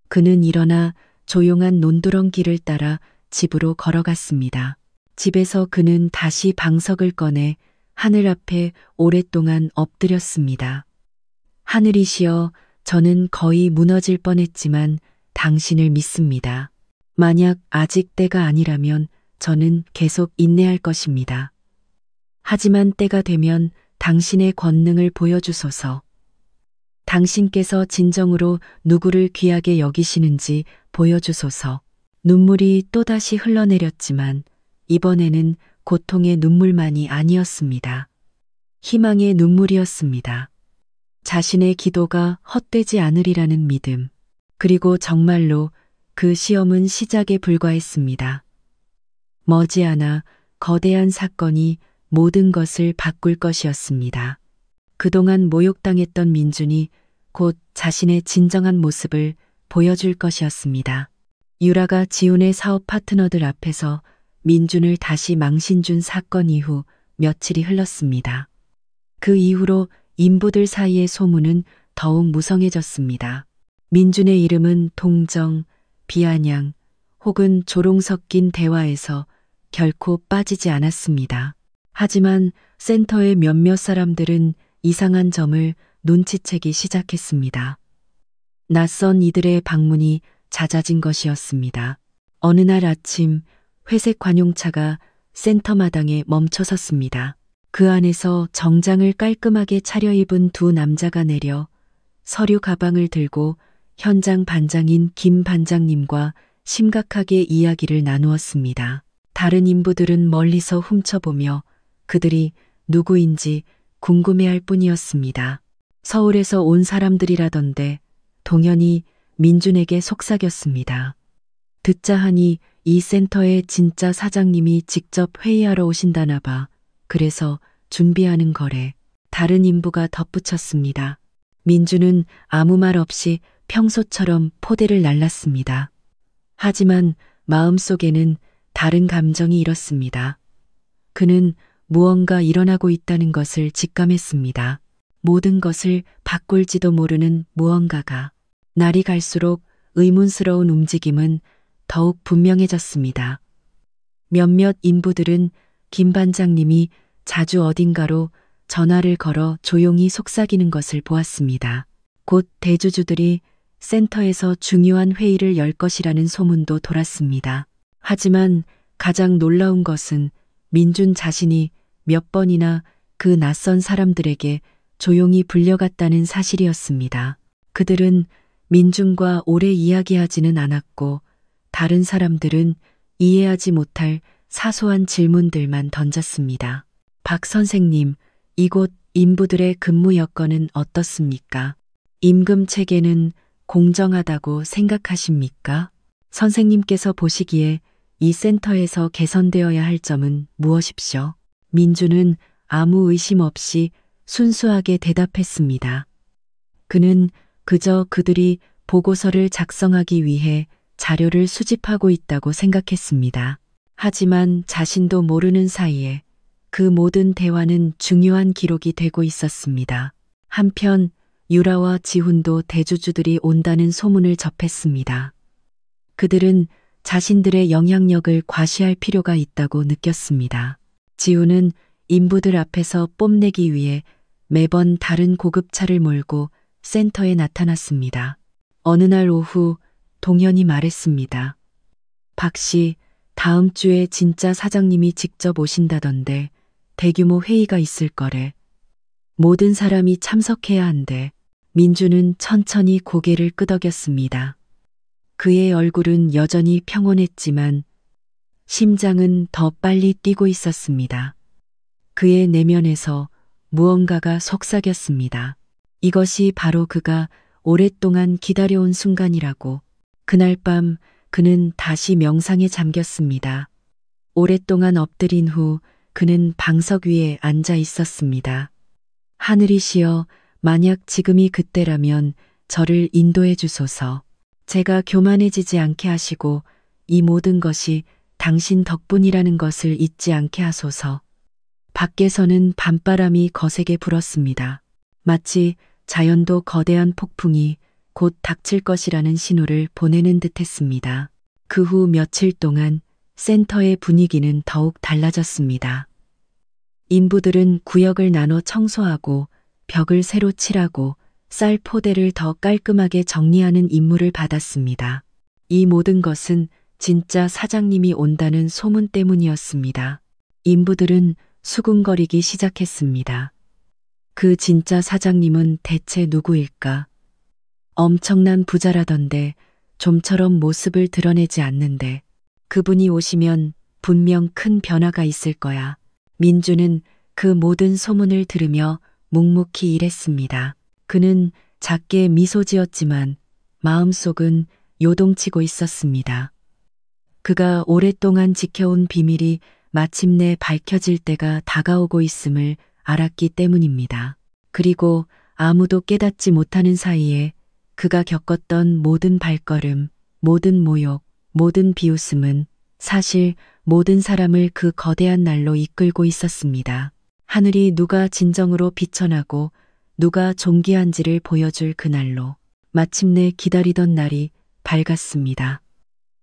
그는 일어나 조용한 논두렁 길을 따라 집으로 걸어갔습니다. 집에서 그는 다시 방석을 꺼내 하늘 앞에 오랫동안 엎드렸습니다. 하늘이시여, 저는 거의 무너질 뻔했지만 당신을 믿습니다. 만약 아직 때가 아니라면 저는 계속 인내할 것입니다. 하지만 때가 되면 당신의 권능을 보여주소서. 당신께서 진정으로 누구를 귀하게 여기시는지 보여주소서. 눈물이 또다시 흘러내렸지만 이번에는 고통의 눈물만이 아니었습니다. 희망의 눈물이었습니다. 자신의 기도가 헛되지 않으리라는 믿음. 그리고 정말로 그 시험은 시작에 불과했습니다. 머지않아 거대한 사건이 모든 것을 바꿀 것이었습니다. 그동안 모욕당했던 민준이 곧 자신의 진정한 모습을 보여줄 것이었습니다. 유라가 지훈의 사업 파트너들 앞에서 민준을 다시 망신 준 사건 이후 며칠이 흘렀습니다. 그 이후로 인부들 사이의 소문은 더욱 무성해졌습니다. 민준의 이름은 동정, 비아냥 혹은 조롱 섞인 대화에서 결코 빠지지 않았습니다. 하지만 센터의 몇몇 사람들은 이상한 점을 눈치채기 시작했습니다. 낯선 이들의 방문이 잦아진 것이었습니다. 어느 날 아침 회색 관용차가 센터 마당에 멈춰섰습니다. 그 안에서 정장을 깔끔하게 차려입은 두 남자가 내려 서류 가방을 들고 현장 반장인 김 반장님과 심각하게 이야기를 나누었습니다. 다른 인부들은 멀리서 훔쳐보며 그들이 누구인지 궁금해할 뿐이었습니다. 서울에서 온 사람들이라던데 동현이 민준에게 속삭였습니다. 듣자 하니 이 센터의 진짜 사장님이 직접 회의하러 오신다나 봐. 그래서 준비하는 거래. 다른 인부가 덧붙였습니다. 민준은 아무 말 없이 평소처럼 포대를 날랐습니다. 하지만 마음속에는 다른 감정이 일었습니다. 그는 무언가 일어나고 있다는 것을 직감했습니다. 모든 것을 바꿀지도 모르는 무언가가. 날이 갈수록 의문스러운 움직임은 더욱 분명해졌습니다. 몇몇 인부들은 김 반장님이 자주 어딘가로 전화를 걸어 조용히 속삭이는 것을 보았습니다. 곧 대주주들이 센터에서 중요한 회의를 열 것이라는 소문도 돌았습니다. 하지만 가장 놀라운 것은 민준 자신이 몇 번이나 그 낯선 사람들에게 조용히 불려갔다는 사실이었습니다. 그들은 민준과 오래 이야기하지는 않았고 다른 사람들은 이해하지 못할 사소한 질문들만 던졌습니다. 박 선생님, 이곳 인부들의 근무 여건은 어떻습니까? 임금 체계는 공정하다고 생각하십니까? 선생님께서 보시기에 이 센터에서 개선되어야 할 점은 무엇입시오? 민주는 아무 의심 없이 순수하게 대답했습니다. 그는 그저 그들이 보고서를 작성하기 위해 자료를 수집하고 있다고 생각했습니다. 하지만 자신도 모르는 사이에 그 모든 대화는 중요한 기록이 되고 있었습니다. 한편 유라와 지훈도 대주주들이 온다는 소문을 접했습니다. 그들은 자신들의 영향력을 과시할 필요가 있다고 느꼈습니다. 지훈은 인부들 앞에서 뽐내기 위해 매번 다른 고급차를 몰고 센터에 나타났습니다. 어느 날 오후 동현이 말했습니다. 박 씨, 다음 주에 진짜 사장님이 직접 오신다던데 대규모 회의가 있을 거래. 모든 사람이 참석해야 한대. 민주는 천천히 고개를 끄덕였습니다. 그의 얼굴은 여전히 평온했지만 심장은 더 빨리 뛰고 있었습니다. 그의 내면에서 무언가가 속삭였습니다. 이것이 바로 그가 오랫동안 기다려온 순간이라고. 그날 밤 그는 다시 명상에 잠겼습니다. 오랫동안 엎드린 후 그는 방석 위에 앉아 있었습니다. 하늘이시여, 만약 지금이 그때라면 저를 인도해 주소서. 제가 교만해지지 않게 하시고 이 모든 것이 당신 덕분이라는 것을 잊지 않게 하소서. 밖에서는 밤바람이 거세게 불었습니다. 마치 자연도 거대한 폭풍이 곧 닥칠 것이라는 신호를 보내는 듯했습니다. 그 후 며칠 동안 센터의 분위기는 더욱 달라졌습니다. 인부들은 구역을 나눠 청소하고 벽을 새로 칠하고 쌀 포대를 더 깔끔하게 정리하는 임무를 받았습니다. 이 모든 것은 진짜 사장님이 온다는 소문 때문이었습니다. 인부들은 수군거리기 시작했습니다. 그 진짜 사장님은 대체 누구일까? 엄청난 부자라던데 좀처럼 모습을 드러내지 않는데 그분이 오시면 분명 큰 변화가 있을 거야. 민주는 그 모든 소문을 들으며 묵묵히 일했습니다. 그는 작게 미소 지었지만 마음속은 요동치고 있었습니다. 그가 오랫동안 지켜온 비밀이 마침내 밝혀질 때가 다가오고 있음을 알았기 때문입니다. 그리고 아무도 깨닫지 못하는 사이에 그가 겪었던 모든 발걸음, 모든 모욕, 모든 비웃음은 사실 모든 사람을 그 거대한 날로 이끌고 있었습니다. 하늘이 누가 진정으로 비천하고 누가 존귀한지를 보여줄 그날로 마침내 기다리던 날이 밝았습니다.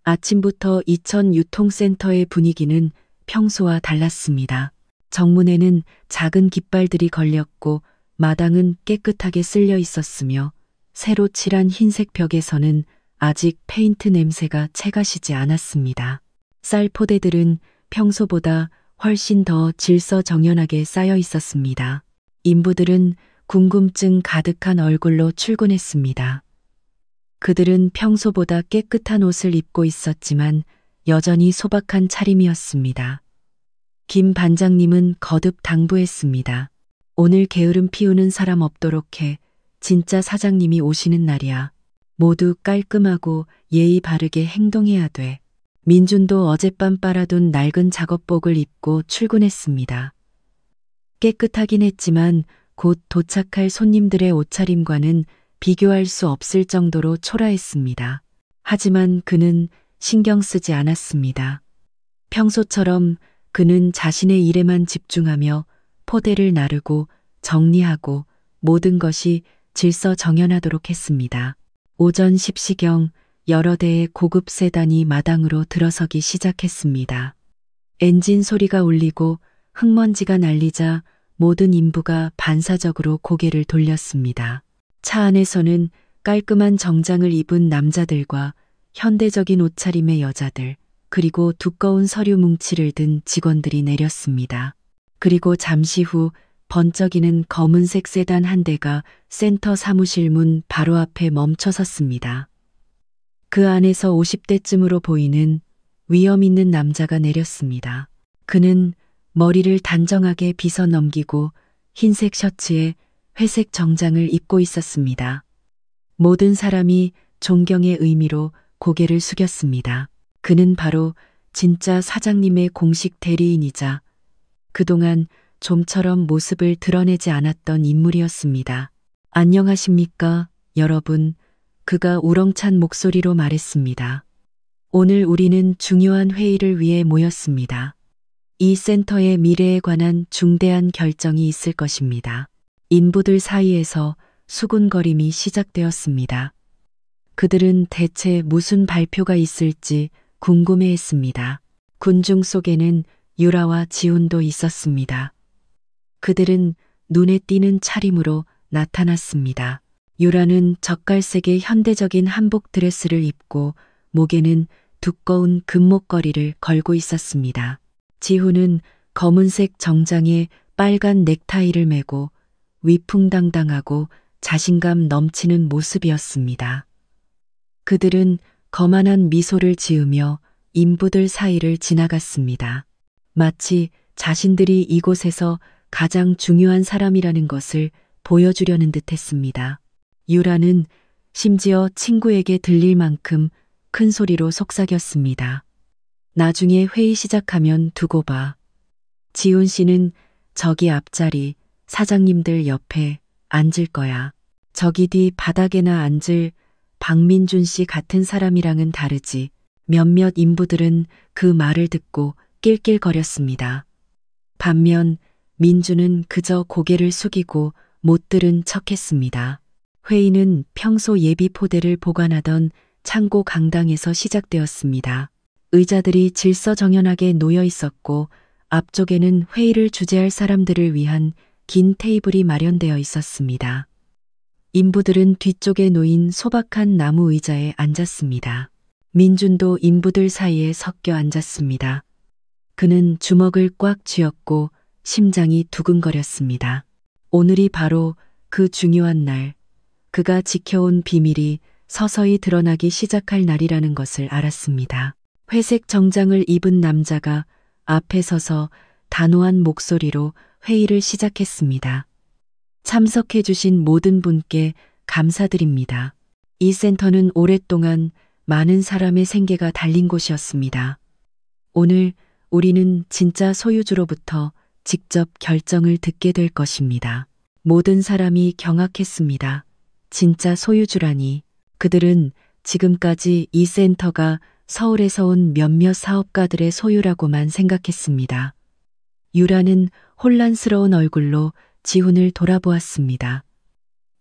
아침부터 이천 유통센터의 분위기는 평소와 달랐습니다. 정문에는 작은 깃발들이 걸렸고 마당은 깨끗하게 쓸려 있었으며 새로 칠한 흰색 벽에서는 아직 페인트 냄새가 채가시지 않았습니다. 쌀 포대들은 평소보다 훨씬 더 질서정연하게 쌓여 있었습니다. 인부들은 궁금증 가득한 얼굴로 출근했습니다. 그들은 평소보다 깨끗한 옷을 입고 있었지만 여전히 소박한 차림이었습니다. 김 반장님은 거듭 당부했습니다. 오늘 게으름 피우는 사람 없도록 해. 진짜 사장님이 오시는 날이야. 모두 깔끔하고 예의 바르게 행동해야 돼. 민준도 어젯밤 빨아둔 낡은 작업복을 입고 출근했습니다. 깨끗하긴 했지만 곧 도착할 손님들의 옷차림과는 비교할 수 없을 정도로 초라했습니다. 하지만 그는 신경 쓰지 않았습니다. 평소처럼 그는 자신의 일에만 집중하며 포대를 나르고 정리하고 모든 것이 질서정연하도록 했습니다. 오전 10시경 여러 대의 고급 세단이 마당으로 들어서기 시작했습니다. 엔진 소리가 울리고 흙먼지가 날리자 모든 인부가 반사적으로 고개를 돌렸습니다. 차 안에서는 깔끔한 정장을 입은 남자들과 현대적인 옷차림의 여자들, 그리고 두꺼운 서류 뭉치를 든 직원들이 내렸습니다. 그리고 잠시 후 번쩍이는 검은색 세단 한 대가 센터 사무실 문 바로 앞에 멈춰 섰습니다. 그 안에서 50대쯤으로 보이는 위험 있는 남자가 내렸습니다. 그는 머리를 단정하게 빗어 넘기고 흰색 셔츠에 회색 정장을 입고 있었습니다. 모든 사람이 존경의 의미로 고개를 숙였습니다. 그는 바로 진짜 사장님의 공식 대리인이자 그동안 좀처럼 모습을 드러내지 않았던 인물이었습니다. 안녕하십니까, 여러분. 그가 우렁찬 목소리로 말했습니다. 오늘 우리는 중요한 회의를 위해 모였습니다. 이 센터의 미래에 관한 중대한 결정이 있을 것입니다. 인부들 사이에서 수군거림이 시작되었습니다. 그들은 대체 무슨 발표가 있을지 궁금해했습니다. 군중 속에는 유라와 지훈도 있었습니다. 그들은 눈에 띄는 차림으로 나타났습니다. 유라는 젓갈색의 현대적인 한복 드레스를 입고 목에는 두꺼운 금목걸이를 걸고 있었습니다. 지훈은 검은색 정장에 빨간 넥타이를 메고 위풍당당하고 자신감 넘치는 모습이었습니다. 그들은 거만한 미소를 지으며 인부들 사이를 지나갔습니다. 마치 자신들이 이곳에서 가장 중요한 사람이라는 것을 보여주려는 듯했습니다. 유라는 심지어 친구에게 들릴 만큼 큰 소리로 속삭였습니다. 나중에 회의 시작하면 두고 봐. 지훈 씨는 저기 앞자리 사장님들 옆에 앉을 거야. 저기 뒤 바닥에나 앉을 박민준 씨 같은 사람이랑은 다르지. 몇몇 인부들은 그 말을 듣고 낄낄거렸습니다. 반면 민주는 그저 고개를 숙이고 못 들은 척했습니다. 회의는 평소 예비 포대를 보관하던 창고 강당에서 시작되었습니다. 의자들이 질서정연하게 놓여 있었고 앞쪽에는 회의를 주재할 사람들을 위한 긴 테이블이 마련되어 있었습니다. 인부들은 뒤쪽에 놓인 소박한 나무 의자에 앉았습니다. 민준도 인부들 사이에 섞여 앉았습니다. 그는 주먹을 꽉 쥐었고 심장이 두근거렸습니다. 오늘이 바로 그 중요한 날, 그가 지켜온 비밀이 서서히 드러나기 시작할 날이라는 것을 알았습니다. 회색 정장을 입은 남자가 앞에 서서 단호한 목소리로 회의를 시작했습니다. 참석해주신 모든 분께 감사드립니다. 이 센터는 오랫동안 많은 사람의 생계가 달린 곳이었습니다. 오늘 우리는 진짜 소유주로부터 직접 결정을 듣게 될 것입니다. 모든 사람이 경악했습니다. 진짜 소유주라니. 그들은 지금까지 이 센터가 서울에서 온 몇몇 사업가들의 소유라고만 생각했습니다. 유라는 혼란스러운 얼굴로 지훈을 돌아보았습니다.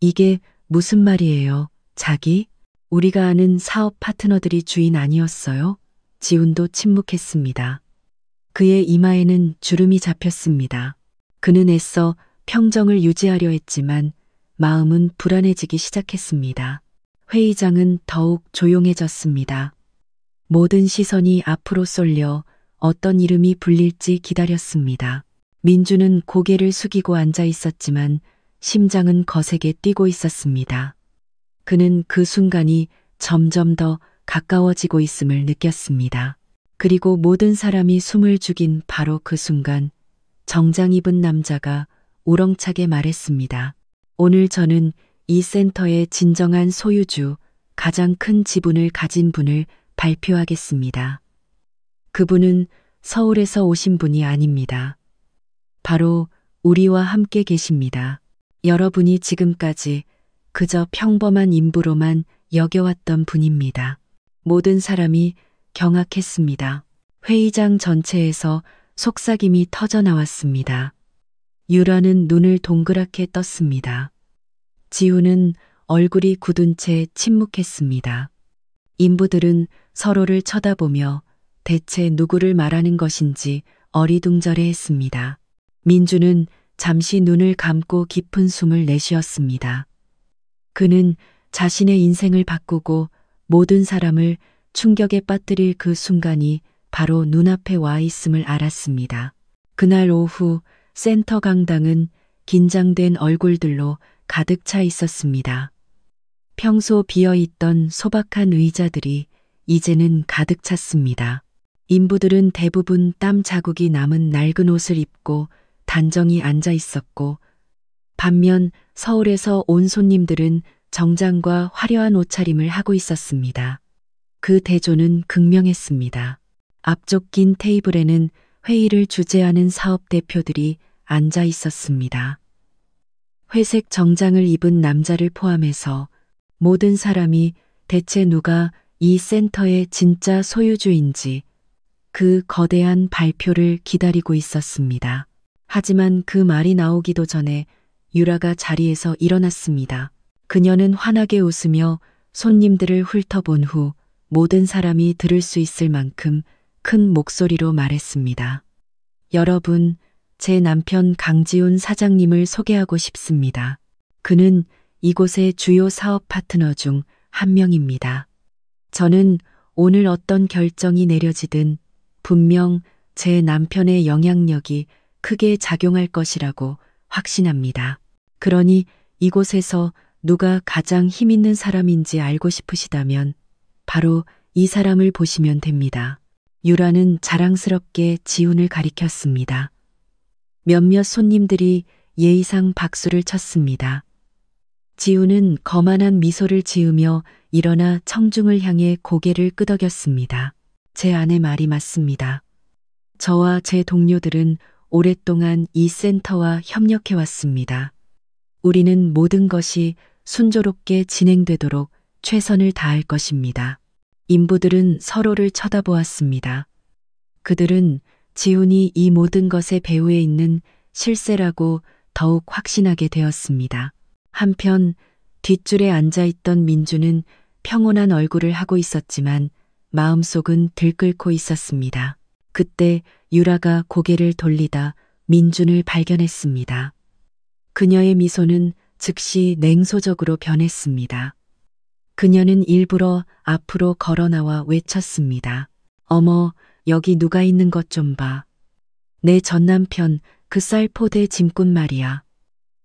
이게 무슨 말이에요, 자기? 우리가 아는 사업 파트너들이 주인 아니었어요? 지훈도 침묵했습니다. 그의 이마에는 주름이 잡혔습니다. 그는 애써 평정을 유지하려 했지만 마음은 불안해지기 시작했습니다. 회의장은 더욱 조용해졌습니다. 모든 시선이 앞으로 쏠려 어떤 이름이 불릴지 기다렸습니다. 민주는 고개를 숙이고 앉아 있었지만 심장은 거세게 뛰고 있었습니다. 그는 그 순간이 점점 더 가까워지고 있음을 느꼈습니다. 그리고 모든 사람이 숨을 죽인 바로 그 순간 정장 입은 남자가 우렁차게 말했습니다. 오늘 저는 이 센터의 진정한 소유주, 가장 큰 지분을 가진 분을 발표하겠습니다. 그분은 서울에서 오신 분이 아닙니다. 바로 우리와 함께 계십니다. 여러분이 지금까지 그저 평범한 인부로만 여겨왔던 분입니다. 모든 사람이 경악했습니다. 회의장 전체에서 속삭임이 터져 나왔습니다. 유라는 눈을 동그랗게 떴습니다. 지훈은 얼굴이 굳은 채 침묵했습니다. 인부들은 서로를 쳐다보며 대체 누구를 말하는 것인지 어리둥절해했습니다. 민주는 잠시 눈을 감고 깊은 숨을 내쉬었습니다. 그는 자신의 인생을 바꾸고 모든 사람을 충격에 빠뜨릴 그 순간이 바로 눈앞에 와 있음을 알았습니다. 그날 오후 센터 강당은 긴장된 얼굴들로 가득 차 있었습니다. 평소 비어있던 소박한 의자들이 이제는 가득 찼습니다. 인부들은 대부분 땀 자국이 남은 낡은 옷을 입고 단정히 앉아 있었고, 반면 서울에서 온 손님들은 정장과 화려한 옷차림을 하고 있었습니다. 그 대조는 극명했습니다. 앞쪽 긴 테이블에는 회의를 주재하는 사업 대표들이 앉아 있었습니다. 회색 정장을 입은 남자를 포함해서 모든 사람이 대체 누가 이 센터의 진짜 소유주인지 그 거대한 발표를 기다리고 있었습니다. 하지만 그 말이 나오기도 전에 유라가 자리에서 일어났습니다. 그녀는 환하게 웃으며 손님들을 훑어본 후 모든 사람이 들을 수 있을 만큼 큰 목소리로 말했습니다. 여러분, 제 남편 강지훈 사장님을 소개하고 싶습니다. 그는 이곳의 주요 사업 파트너 중 한 명입니다. 저는 오늘 어떤 결정이 내려지든 분명 제 남편의 영향력이 크게 작용할 것이라고 확신합니다. 그러니 이곳에서 누가 가장 힘 있는 사람인지 알고 싶으시다면 바로 이 사람을 보시면 됩니다. 유라는 자랑스럽게 지훈을 가리켰습니다. 몇몇 손님들이 예의상 박수를 쳤습니다. 지훈은 거만한 미소를 지으며 일어나 청중을 향해 고개를 끄덕였습니다. 제 아내 말이 맞습니다. 저와 제 동료들은 오랫동안 이 센터와 협력해 왔습니다. 우리는 모든 것이 순조롭게 진행되도록 최선을 다할 것입니다. 인부들은 서로를 쳐다보았습니다. 그들은 지훈이 이 모든 것의 배후에 있는 실세라고 더욱 확신하게 되었습니다. 한편 뒷줄에 앉아있던 민주는 평온한 얼굴을 하고 있었지만 마음속은 들끓고 있었습니다. 그때 유라가 고개를 돌리다 민준을 발견했습니다. 그녀의 미소는 즉시 냉소적으로 변했습니다. 그녀는 일부러 앞으로 걸어 나와 외쳤습니다. 어머, 여기 누가 있는 것 좀 봐. 내 전남편 그 쌀포대 짐꾼 말이야.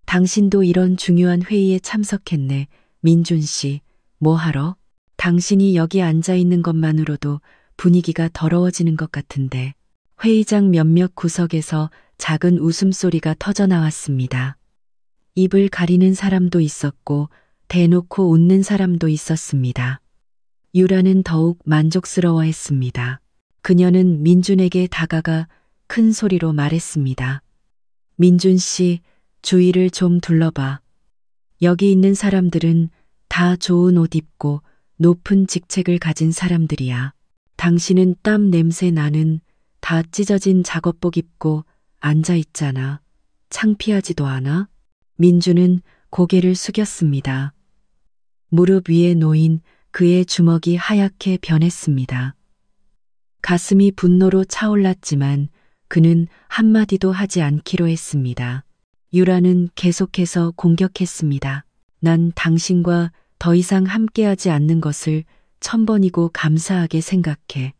당신도 이런 중요한 회의에 참석했네. 민준 씨, 뭐하러? 당신이 여기 앉아 있는 것만으로도 분위기가 더러워지는 것 같은데. 회의장 몇몇 구석에서 작은 웃음소리가 터져 나왔습니다. 입을 가리는 사람도 있었고 대놓고 웃는 사람도 있었습니다. 유라는 더욱 만족스러워했습니다. 그녀는 민준에게 다가가 큰 소리로 말했습니다. 민준 씨, 주위를 좀 둘러봐. 여기 있는 사람들은 다 좋은 옷 입고 높은 직책을 가진 사람들이야. 당신은 땀 냄새 나는 다 찢어진 작업복 입고 앉아 있잖아. 창피하지도 않아? 민주는 고개를 숙였습니다. 무릎 위에 놓인 그의 주먹이 하얗게 변했습니다. 가슴이 분노로 차올랐지만 그는 한마디도 하지 않기로 했습니다. 유라는 계속해서 공격했습니다. 난 당신과 더 이상 함께하지 않는 것을 천번이고 감사하게 생각해.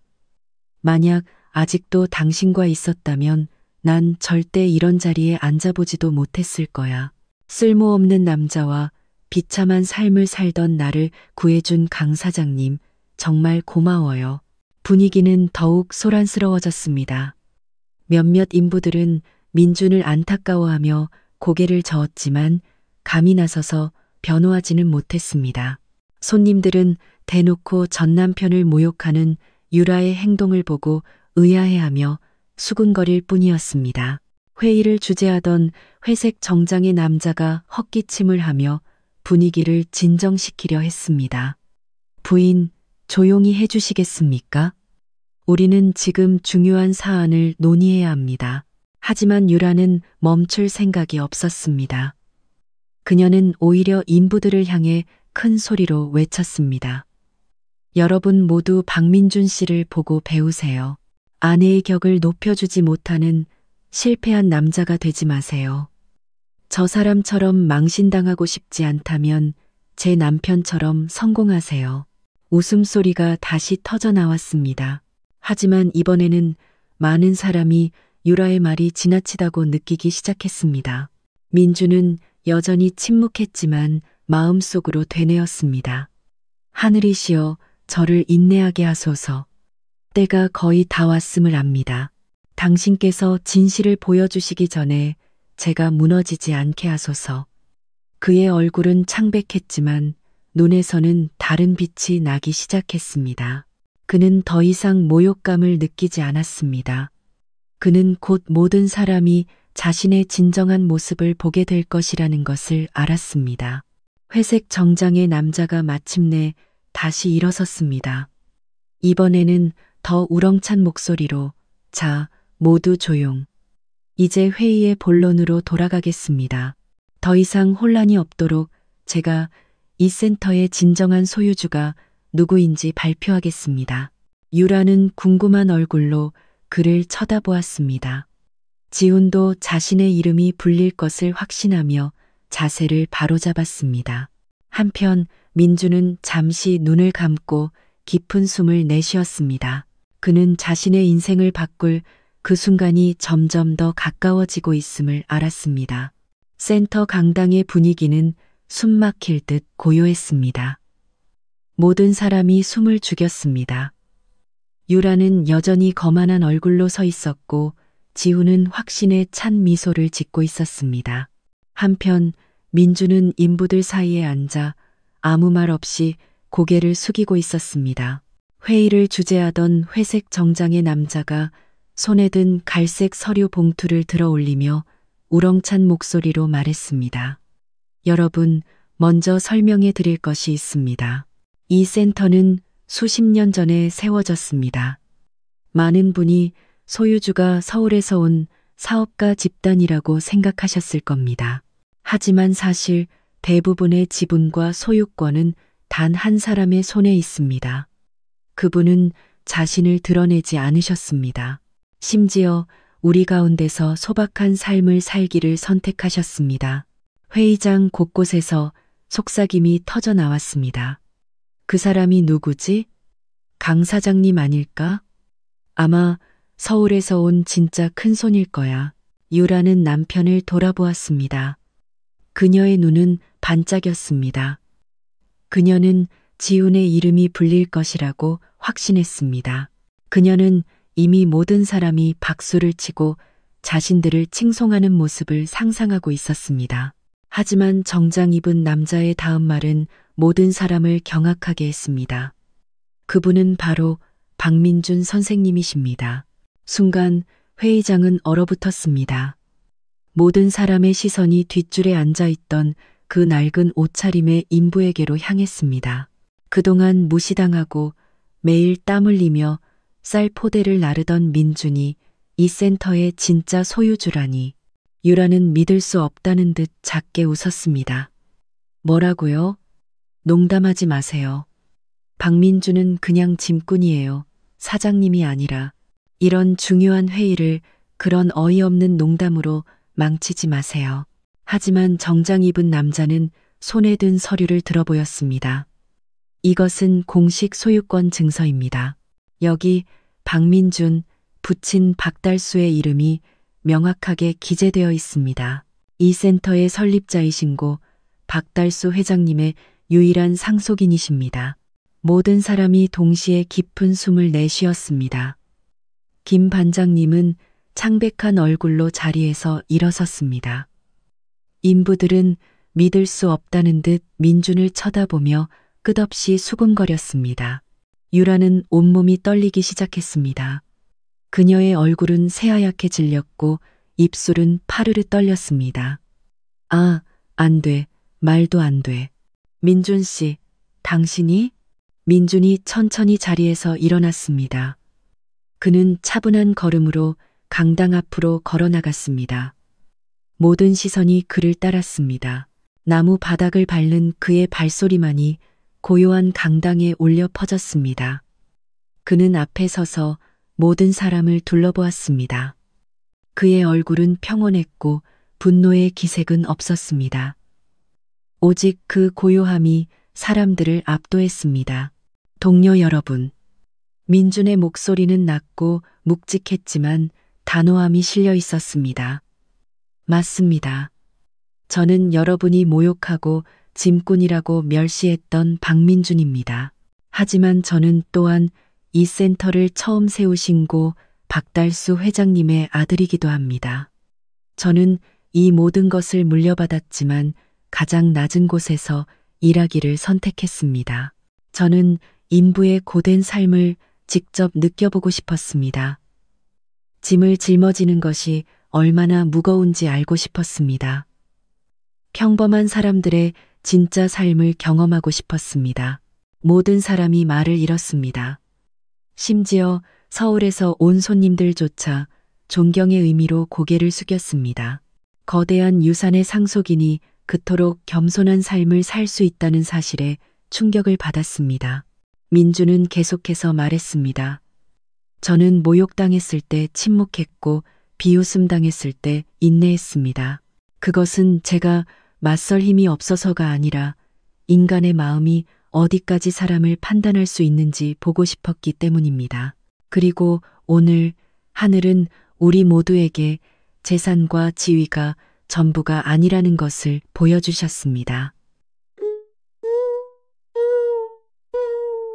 만약 아직도 당신과 있었다면 난 절대 이런 자리에 앉아보지도 못했을 거야. 쓸모없는 남자와 비참한 삶을 살던 나를 구해준 강 사장님, 정말 고마워요. 분위기는 더욱 소란스러워졌습니다. 몇몇 인부들은 민준을 안타까워하며 고개를 저었지만 감히 나서서 변호하지는 못했습니다. 손님들은 대놓고 전 남편을 모욕하는 유라의 행동을 보고 의아해하며 수군거릴 뿐이었습니다. 회의를 주재하던 회색 정장의 남자가 헛기침을 하며 분위기를 진정시키려 했습니다. 부인, 조용히 해주시겠습니까? 우리는 지금 중요한 사안을 논의해야 합니다. 하지만 유라는 멈출 생각이 없었습니다. 그녀는 오히려 인부들을 향해 큰 소리로 외쳤습니다. 여러분 모두 박민준 씨를 보고 배우세요. 아내의 격을 높여주지 못하는 실패한 남자가 되지 마세요. 저 사람처럼 망신당하고 싶지 않다면 제 남편처럼 성공하세요. 웃음소리가 다시 터져 나왔습니다. 하지만 이번에는 많은 사람이 유라의 말이 지나치다고 느끼기 시작했습니다. 민주는 여전히 침묵했지만 마음속으로 되뇌었습니다. 하늘이시여, 저를 인내하게 하소서. 때가 거의 다 왔음을 압니다. 당신께서 진실을 보여주시기 전에 제가 무너지지 않게 하소서. 그의 얼굴은 창백했지만 눈에서는 다른 빛이 나기 시작했습니다. 그는 더 이상 모욕감을 느끼지 않았습니다. 그는 곧 모든 사람이 자신의 진정한 모습을 보게 될 것이라는 것을 알았습니다. 회색 정장의 남자가 마침내 다시 일어섰습니다. 이번에는 더 우렁찬 목소리로 자, 모두 조용. 이제 회의의 본론으로 돌아가겠습니다. 더 이상 혼란이 없도록 제가 이 센터의 진정한 소유주가 누구인지 발표하겠습니다. 유라는 궁금한 얼굴로 그를 쳐다보았습니다. 지훈도 자신의 이름이 불릴 것을 확신하며 자세를 바로잡았습니다. 한편 민주는 잠시 눈을 감고 깊은 숨을 내쉬었습니다. 그는 자신의 인생을 바꿀 그 순간이 점점 더 가까워지고 있음을 알았습니다. 센터 강당의 분위기는 숨막힐 듯 고요했습니다. 모든 사람이 숨을 죽였습니다. 유라는 여전히 거만한 얼굴로 서 있었고 지훈은 확신에 찬 미소를 짓고 있었습니다. 한편 민주는 인부들 사이에 앉아 아무 말 없이 고개를 숙이고 있었습니다. 회의를 주재하던 회색 정장의 남자가 손에 든 갈색 서류 봉투를 들어 올리며 우렁찬 목소리로 말했습니다. 여러분, 먼저 설명해 드릴 것이 있습니다. 이 센터는 수십 년 전에 세워졌습니다. 많은 분이 소유주가 서울에서 온 사업가 집단이라고 생각하셨을 겁니다. 하지만 사실 대부분의 지분과 소유권은 단 한 사람의 손에 있습니다. 그분은 자신을 드러내지 않으셨습니다. 심지어 우리 가운데서 소박한 삶을 살기를 선택하셨습니다. 회의장 곳곳에서 속삭임이 터져 나왔습니다. 그 사람이 누구지? 강 사장님 아닐까? 아마 서울에서 온 진짜 큰손일 거야. 유라는 남편을 돌아보았습니다. 그녀의 눈은 반짝였습니다. 그녀는 지훈의 이름이 불릴 것이라고 확신했습니다. 그녀는 이미 모든 사람이 박수를 치고 자신들을 칭송하는 모습을 상상하고 있었습니다. 하지만 정장 입은 남자의 다음 말은 모든 사람을 경악하게 했습니다. 그분은 바로 박민준 선생님이십니다. 순간 회의장은 얼어붙었습니다. 모든 사람의 시선이 뒷줄에 앉아있던 그 낡은 옷차림의 인부에게로 향했습니다. 그동안 무시당하고 매일 땀 흘리며 쌀 포대를 나르던 민준이 이 센터의 진짜 소유주라니. 유라는 믿을 수 없다는 듯 작게 웃었습니다. 뭐라고요? 농담하지 마세요. 박민주는 그냥 짐꾼이에요. 사장님이 아니라. 이런 중요한 회의를 그런 어이없는 농담으로 망치지 마세요. 하지만 정장 입은 남자는 손에 든 서류를 들어보였습니다. 이것은 공식 소유권 증서입니다. 여기 박민준, 부친 박달수의 이름이 명확하게 기재되어 있습니다. 이 센터의 설립자이신고 박달수 회장님의 유일한 상속인이십니다. 모든 사람이 동시에 깊은 숨을 내쉬었습니다. 김 반장님은 창백한 얼굴로 자리에서 일어섰습니다. 인부들은 믿을 수 없다는 듯 민준을 쳐다보며 끝없이 수군거렸습니다. 유라는 온몸이 떨리기 시작했습니다. 그녀의 얼굴은 새하얗게 질렸고 입술은 파르르 떨렸습니다. 아, 안 돼. 말도 안 돼. 민준 씨, 당신이? 민준이 천천히 자리에서 일어났습니다. 그는 차분한 걸음으로 강당 앞으로 걸어나갔습니다. 모든 시선이 그를 따랐습니다. 나무 바닥을 밟는 그의 발소리만이 고요한 강당에 울려 퍼졌습니다. 그는 앞에 서서 모든 사람을 둘러보았습니다. 그의 얼굴은 평온했고 분노의 기색은 없었습니다. 오직 그 고요함이 사람들을 압도했습니다. 동료 여러분, 민준의 목소리는 낮고 묵직했지만 단호함이 실려 있었습니다. 맞습니다. 저는 여러분이 모욕하고 짐꾼이라고 멸시했던 박민준입니다. 하지만 저는 또한 이 센터를 처음 세우신 고 박달수 회장님의 아들이기도 합니다. 저는 이 모든 것을 물려받았지만 가장 낮은 곳에서 일하기를 선택했습니다. 저는 인부의 고된 삶을 직접 느껴보고 싶었습니다. 짐을 짊어지는 것이 얼마나 무거운지 알고 싶었습니다. 평범한 사람들의 진짜 삶을 경험하고 싶었습니다. 모든 사람이 말을 잃었습니다. 심지어 서울에서 온 손님들조차 존경의 의미로 고개를 숙였습니다. 거대한 유산의 상속인이 그토록 겸손한 삶을 살 수 있다는 사실에 충격을 받았습니다. 민주는 계속해서 말했습니다. 저는 모욕당했을 때 침묵했고 비웃음 당했을 때 인내했습니다. 그것은 제가 맞설 힘이 없어서가 아니라 인간의 마음이 어디까지 사람을 판단할 수 있는지 보고 싶었기 때문입니다. 그리고 오늘 하늘은 우리 모두에게 재산과 지위가 전부가 아니라는 것을 보여주셨습니다.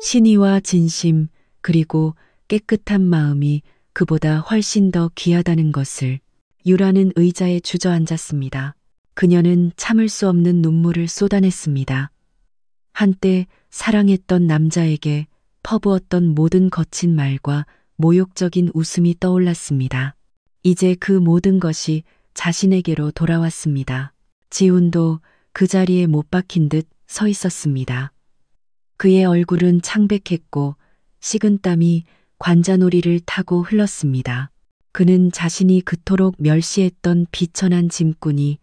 신의와 진심 그리고 깨끗한 마음이 그보다 훨씬 더 귀하다는 것을. 유라는 의자에 주저앉았습니다. 그녀는 참을 수 없는 눈물을 쏟아냈습니다. 한때 사랑했던 남자에게 퍼부었던 모든 거친 말과 모욕적인 웃음이 떠올랐습니다. 이제 그 모든 것이 자신에게로 돌아왔습니다. 지훈도 그 자리에 못 박힌 듯 서 있었습니다. 그의 얼굴은 창백했고 식은땀이 관자놀이를 타고 흘렀습니다. 그는 자신이 그토록 멸시했던 비천한 짐꾼이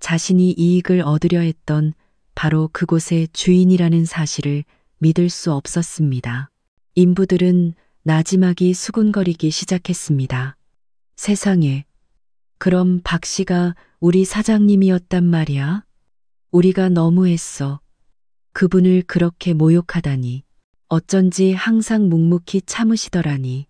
자신이 이익을 얻으려 했던 바로 그곳의 주인이라는 사실을 믿을 수 없었습니다. 인부들은 나지막이 수군거리기 시작했습니다. 세상에, 그럼 박 씨가 우리 사장님이었단 말이야? 우리가 너무했어. 그분을 그렇게 모욕하다니. 어쩐지 항상 묵묵히 참으시더라니.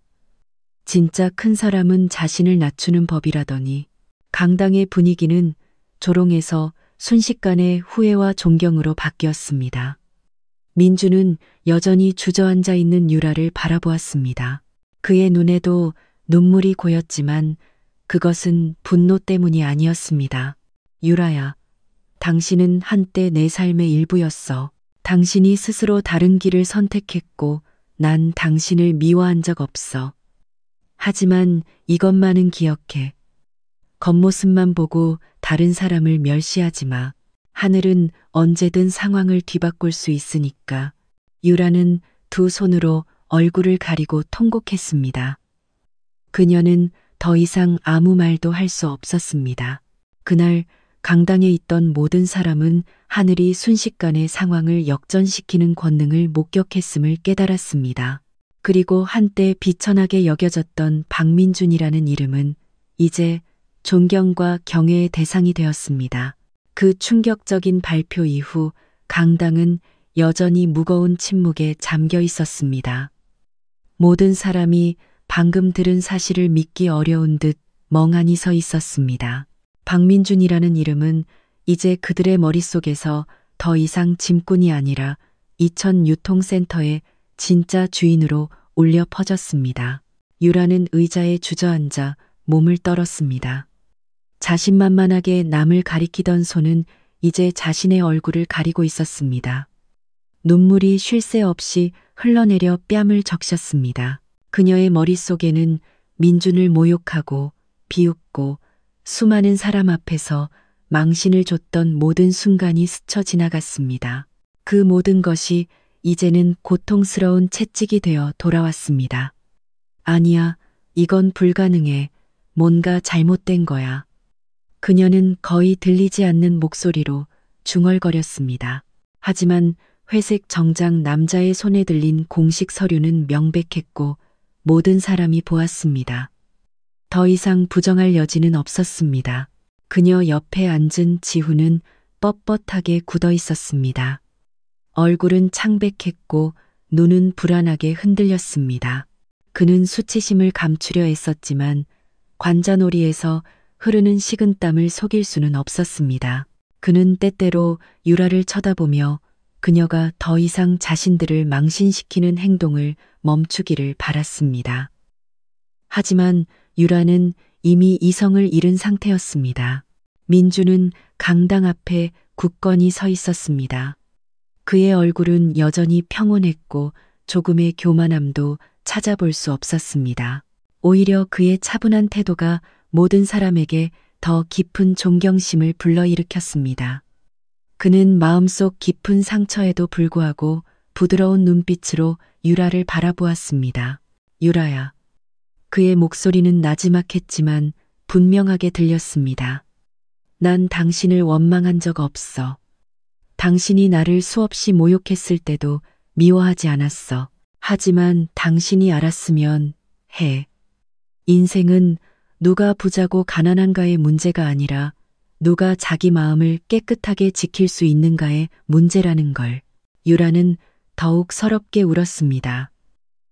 진짜 큰 사람은 자신을 낮추는 법이라더니. 강당의 분위기는 조롱에서 순식간에 후회와 존경으로 바뀌었습니다. 민주는 여전히 주저앉아 있는 유라를 바라보았습니다. 그의 눈에도 눈물이 고였지만 그것은 분노 때문이 아니었습니다. 유라야, 당신은 한때 내 삶의 일부였어. 당신이 스스로 다른 길을 선택했고 난 당신을 미워한 적 없어. 하지만 이것만은 기억해. 겉모습만 보고 다른 사람을 멸시하지 마. 하늘은 언제든 상황을 뒤바꿀 수 있으니까. 유라는 두 손으로 얼굴을 가리고 통곡했습니다. 그녀는 더 이상 아무 말도 할 수 없었습니다. 그날 강당에 있던 모든 사람은 하늘이 순식간에 상황을 역전시키는 권능을 목격했음을 깨달았습니다. 그리고 한때 비천하게 여겨졌던 박민준이라는 이름은 이제 존경과 경애의 대상이 되었습니다. 그 충격적인 발표 이후 강당은 여전히 무거운 침묵에 잠겨 있었습니다. 모든 사람이 방금 들은 사실을 믿기 어려운 듯 멍하니 서 있었습니다. 박민준이라는 이름은 이제 그들의 머릿속에서 더 이상 짐꾼이 아니라 이천 유통센터의 진짜 주인으로 울려 퍼졌습니다. 유라는 의자에 주저앉아 몸을 떨었습니다. 자신만만하게 남을 가리키던 손은 이제 자신의 얼굴을 가리고 있었습니다. 눈물이 쉴 새 없이 흘러내려 뺨을 적셨습니다. 그녀의 머릿속에는 민준을 모욕하고 비웃고 수많은 사람 앞에서 망신을 줬던 모든 순간이 스쳐 지나갔습니다. 그 모든 것이 이제는 고통스러운 채찍이 되어 돌아왔습니다. 아니야, 이건 불가능해. 뭔가 잘못된 거야. 그녀는 거의 들리지 않는 목소리로 중얼거렸습니다. 하지만 회색 정장 남자의 손에 들린 공식 서류는 명백했고 모든 사람이 보았습니다. 더 이상 부정할 여지는 없었습니다. 그녀 옆에 앉은 지훈은 뻣뻣하게 굳어 있었습니다. 얼굴은 창백했고 눈은 불안하게 흔들렸습니다. 그는 수치심을 감추려 애썼지만 관자놀이에서 흐르는 식은땀을 속일 수는 없었습니다. 그는 때때로 유라를 쳐다보며 그녀가 더 이상 자신들을 망신시키는 행동을 멈추기를 바랐습니다. 하지만 유라는 이미 이성을 잃은 상태였습니다. 민주는 강당 앞에 굳건히 서 있었습니다. 그의 얼굴은 여전히 평온했고 조금의 교만함도 찾아볼 수 없었습니다. 오히려 그의 차분한 태도가 모든 사람에게 더 깊은 존경심을 불러일으켰습니다. 그는 마음속 깊은 상처에도 불구하고 부드러운 눈빛으로 유라를 바라보았습니다. 유라야. 그의 목소리는 나지막했지만 분명하게 들렸습니다. 난 당신을 원망한 적 없어. 당신이 나를 수없이 모욕했을 때도 미워하지 않았어. 하지만 당신이 알았으면 해. 인생은 누가 부자고 가난한가의 문제가 아니라 누가 자기 마음을 깨끗하게 지킬 수 있는가의 문제라는 걸. 유라는 더욱 서럽게 울었습니다.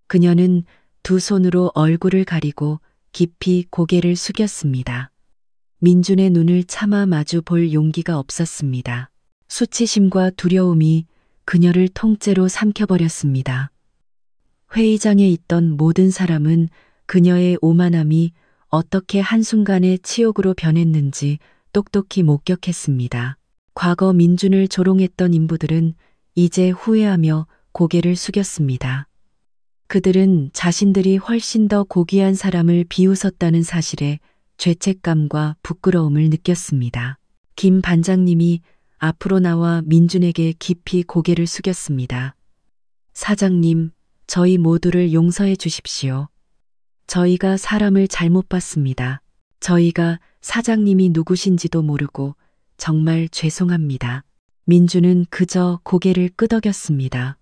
그녀는 두 손으로 얼굴을 가리고 깊이 고개를 숙였습니다. 민준의 눈을 차마 마주 볼 용기가 없었습니다. 수치심과 두려움이 그녀를 통째로 삼켜버렸습니다. 회의장에 있던 모든 사람은 그녀의 오만함이 어떻게 한순간에 치욕으로 변했는지 똑똑히 목격했습니다. 과거 민준을 조롱했던 인부들은 이제 후회하며 고개를 숙였습니다. 그들은 자신들이 훨씬 더 고귀한 사람을 비웃었다는 사실에 죄책감과 부끄러움을 느꼈습니다. 김 반장님이 앞으로 나와 민준에게 깊이 고개를 숙였습니다. 사장님, 저희 모두를 용서해 주십시오. 저희가 사람을 잘못 봤습니다. 저희가 사장님이 누구신지도 모르고 정말 죄송합니다. 민주는 그저 고개를 끄덕였습니다.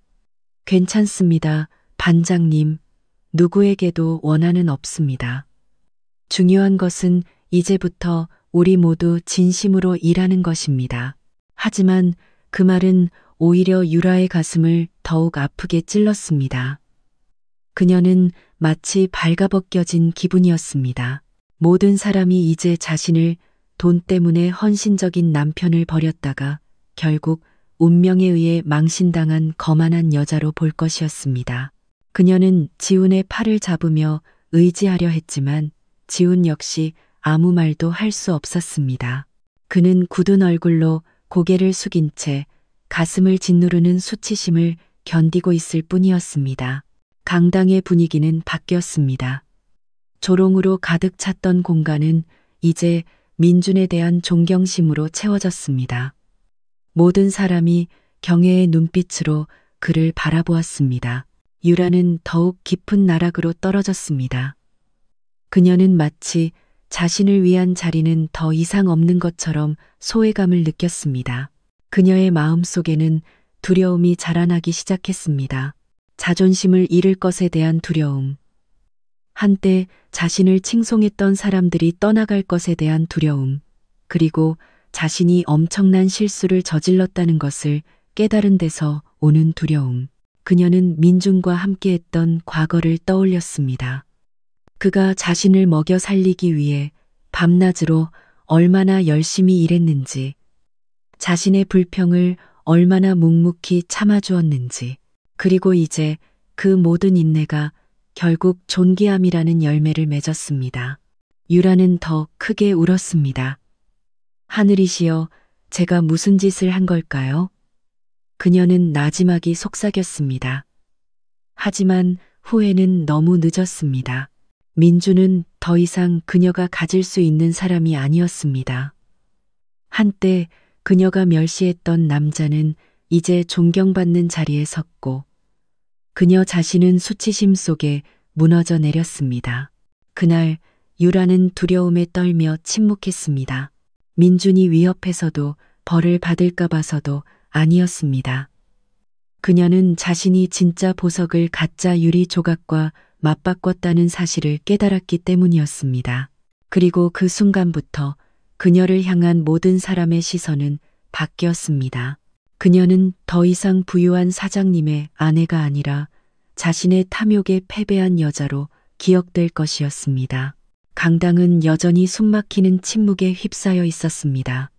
괜찮습니다, 반장님. 누구에게도 원한은 없습니다. 중요한 것은 이제부터 우리 모두 진심으로 일하는 것입니다. 하지만 그 말은 오히려 유라의 가슴을 더욱 아프게 찔렀습니다. 그녀는 마치 발가벗겨진 기분이었습니다. 모든 사람이 이제 자신을 돈 때문에 헌신적인 남편을 버렸다가 결국 운명에 의해 망신당한 거만한 여자로 볼 것이었습니다. 그녀는 지훈의 팔을 잡으며 의지하려 했지만 지훈 역시 아무 말도 할 수 없었습니다. 그는 굳은 얼굴로 고개를 숙인 채 가슴을 짓누르는 수치심을 견디고 있을 뿐이었습니다. 강당의 분위기는 바뀌었습니다. 조롱으로 가득 찼던 공간은 이제 민준에 대한 존경심으로 채워졌습니다. 모든 사람이 경애의 눈빛으로 그를 바라보았습니다. 유라는 더욱 깊은 나락으로 떨어졌습니다. 그녀는 마치 자신을 위한 자리는 더 이상 없는 것처럼 소외감을 느꼈습니다. 그녀의 마음속에는 두려움이 자라나기 시작했습니다. 자존심을 잃을 것에 대한 두려움. 한때 자신을 칭송했던 사람들이 떠나갈 것에 대한 두려움. 그리고 자신이 엄청난 실수를 저질렀다는 것을 깨달은 데서 오는 두려움. 그녀는 민준과 함께했던 과거를 떠올렸습니다. 그가 자신을 먹여 살리기 위해 밤낮으로 얼마나 열심히 일했는지, 자신의 불평을 얼마나 묵묵히 참아주었는지, 그리고 이제 그 모든 인내가 결국 존귀함이라는 열매를 맺었습니다. 유라는 더 크게 울었습니다. 하늘이시여, 제가 무슨 짓을 한 걸까요? 그녀는 나지막이 속삭였습니다. 하지만 후회는 너무 늦었습니다. 민주는 더 이상 그녀가 가질 수 있는 사람이 아니었습니다. 한때 그녀가 멸시했던 남자는 이제 존경받는 자리에 섰고 그녀 자신은 수치심 속에 무너져 내렸습니다. 그날 유라는 두려움에 떨며 침묵했습니다. 민준이 위협해서도 벌을 받을까 봐서도 아니었습니다. 그녀는 자신이 진짜 보석을 가짜 유리 조각과 맞바꿨다는 사실을 깨달았기 때문이었습니다. 그리고 그 순간부터 그녀를 향한 모든 사람의 시선은 바뀌었습니다. 그녀는 더 이상 부유한 사장님의 아내가 아니라 자신의 탐욕에 패배한 여자로 기억될 것이었습니다. 강당은 여전히 숨막히는 침묵에 휩싸여 있었습니다.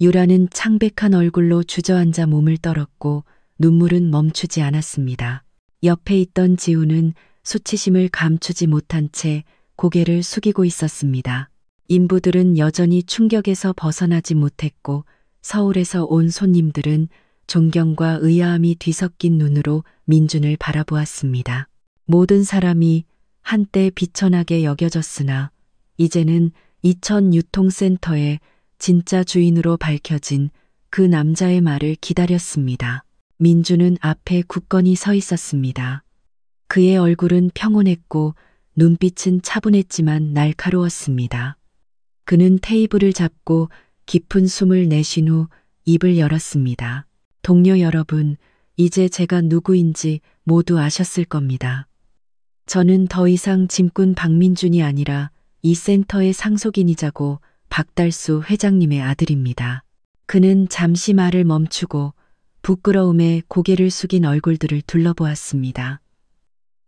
유라는 창백한 얼굴로 주저앉아 몸을 떨었고 눈물은 멈추지 않았습니다. 옆에 있던 지우는 수치심을 감추지 못한 채 고개를 숙이고 있었습니다. 인부들은 여전히 충격에서 벗어나지 못했고 서울에서 온 손님들은 존경과 의아함이 뒤섞인 눈으로 민준을 바라보았습니다. 모든 사람이 한때 비천하게 여겨졌으나 이제는 이천 유통센터의 진짜 주인으로 밝혀진 그 남자의 말을 기다렸습니다. 민준은 앞에 굳건히 서 있었습니다. 그의 얼굴은 평온했고 눈빛은 차분했지만 날카로웠습니다. 그는 테이블을 잡고 깊은 숨을 내쉰 후 입을 열었습니다. 동료 여러분, 이제 제가 누구인지 모두 아셨을 겁니다. 저는 더 이상 짐꾼 박민준이 아니라 이 센터의 상속인이자고 박달수 회장님의 아들입니다. 그는 잠시 말을 멈추고 부끄러움에 고개를 숙인 얼굴들을 둘러보았습니다.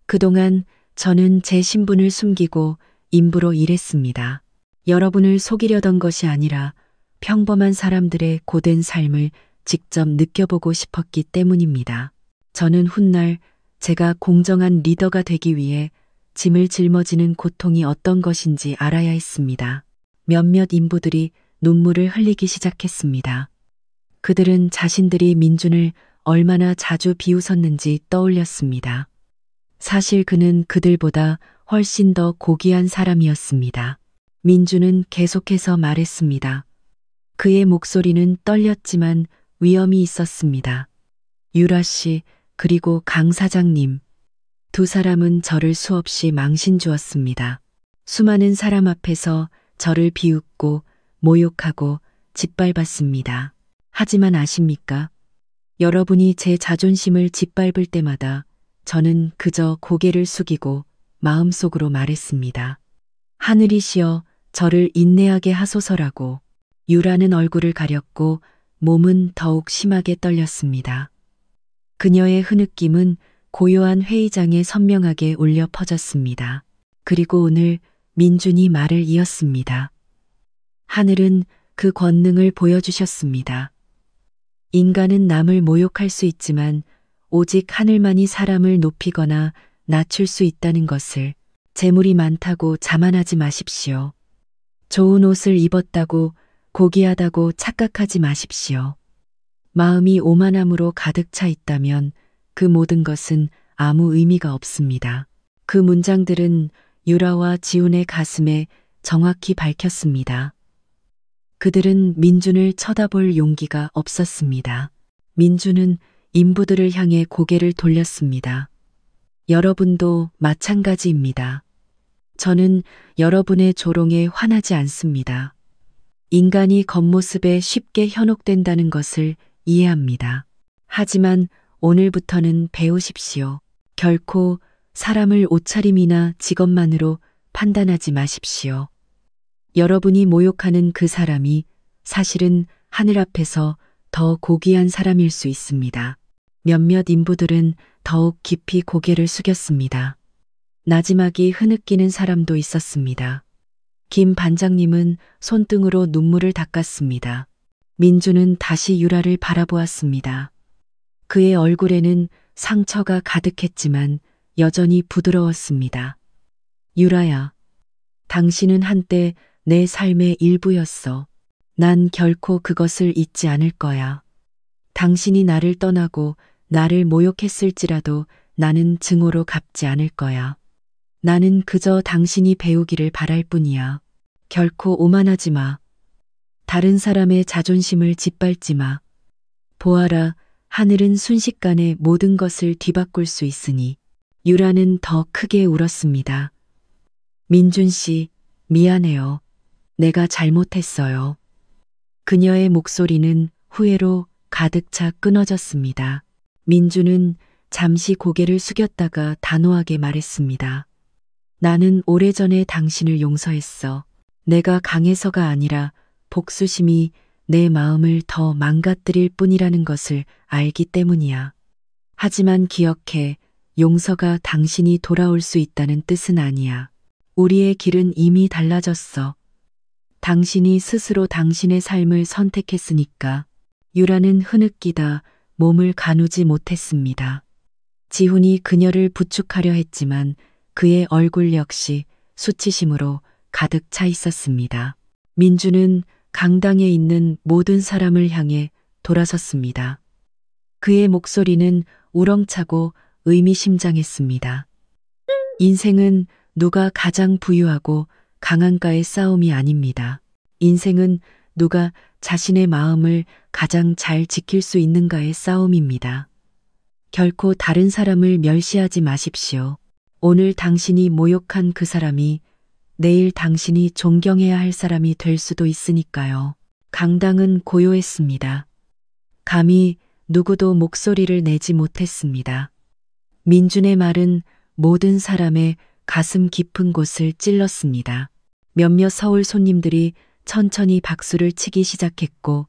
그동안 저는 제 신분을 숨기고 임부로 일했습니다. 여러분을 속이려던 것이 아니라 평범한 사람들의 고된 삶을 직접 느껴보고 싶었기 때문입니다. 저는 훗날 제가 공정한 리더가 되기 위해 짐을 짊어지는 고통이 어떤 것인지 알아야 했습니다. 몇몇 인부들이 눈물을 흘리기 시작했습니다. 그들은 자신들이 민준을 얼마나 자주 비웃었는지 떠올렸습니다. 사실 그는 그들보다 훨씬 더 고귀한 사람이었습니다. 민준은 계속해서 말했습니다. 그의 목소리는 떨렸지만 위엄이 있었습니다. 유라 씨, 그리고 강 사장님. 두 사람은 저를 수없이 망신 주었습니다. 수많은 사람 앞에서 저를 비웃고 모욕하고 짓밟았습니다. 하지만 아십니까? 여러분이 제 자존심을 짓밟을 때마다 저는 그저 고개를 숙이고 마음속으로 말했습니다. 하늘이시여 저를 인내하게 하소서라고. 유라는 얼굴을 가렸고 몸은 더욱 심하게 떨렸습니다. 그녀의 흐느낌은 고요한 회의장에 선명하게 울려 퍼졌습니다. 그리고 오늘 민준이 말을 이었습니다. 하늘은 그 권능을 보여주셨습니다. 인간은 남을 모욕할 수 있지만 오직 하늘만이 사람을 높이거나 낮출 수 있다는 것을. 재물이 많다고 자만하지 마십시오. 좋은 옷을 입었다고 고귀하다고 착각하지 마십시오. 마음이 오만함으로 가득 차 있다면 그 모든 것은 아무 의미가 없습니다. 그 문장들은 유라와 지훈의 가슴에 정확히 밝혔습니다. 그들은 민준을 쳐다볼 용기가 없었습니다. 민준은 인부들을 향해 고개를 돌렸습니다. 여러분도 마찬가지입니다. 저는 여러분의 조롱에 화나지 않습니다. 인간이 겉모습에 쉽게 현혹된다는 것을 이해합니다. 하지만 오늘부터는 배우십시오. 결코 사람을 옷차림이나 직업만으로 판단하지 마십시오. 여러분이 모욕하는 그 사람이 사실은 하늘 앞에서 더 고귀한 사람일 수 있습니다. 몇몇 인부들은 더욱 깊이 고개를 숙였습니다. 나지막이 흐느끼는 사람도 있었습니다. 김 반장님은 손등으로 눈물을 닦았습니다. 민주는 다시 유라를 바라보았습니다. 그의 얼굴에는 상처가 가득했지만 여전히 부드러웠습니다. 유라야, 당신은 한때 내 삶의 일부였어. 난 결코 그것을 잊지 않을 거야. 당신이 나를 떠나고 나를 모욕했을지라도 나는 증오로 갚지 않을 거야. 나는 그저 당신이 배우기를 바랄 뿐이야. 결코 오만하지 마. 다른 사람의 자존심을 짓밟지 마. 보아라, 하늘은 순식간에 모든 것을 뒤바꿀 수 있으니. 유라는 더 크게 울었습니다. 민준 씨, 미안해요. 내가 잘못했어요. 그녀의 목소리는 후회로 가득 차 끊어졌습니다. 민준은 잠시 고개를 숙였다가 단호하게 말했습니다. 나는 오래전에 당신을 용서했어. 내가 강해서가 아니라 복수심이 내 마음을 더 망가뜨릴 뿐이라는 것을 알기 때문이야. 하지만 기억해, 용서가 당신이 돌아올 수 있다는 뜻은 아니야. 우리의 길은 이미 달라졌어. 당신이 스스로 당신의 삶을 선택했으니까. 유라는 흐느끼다 몸을 가누지 못했습니다. 지훈이 그녀를 부축하려 했지만 그의 얼굴 역시 수치심으로 가득 차 있었습니다. 민주는 강당에 있는 모든 사람을 향해 돌아섰습니다. 그의 목소리는 우렁차고 의미심장했습니다. 인생은 누가 가장 부유하고 강한가의 싸움이 아닙니다. 인생은 누가 자신의 마음을 가장 잘 지킬 수 있는가의 싸움입니다. 결코 다른 사람을 멸시하지 마십시오. 오늘 당신이 모욕한 그 사람이 내일 당신이 존경해야 할 사람이 될 수도 있으니까요. 강당은 고요했습니다. 감히 누구도 목소리를 내지 못했습니다. 민준의 말은 모든 사람의 가슴 깊은 곳을 찔렀습니다. 몇몇 서울 손님들이 천천히 박수를 치기 시작했고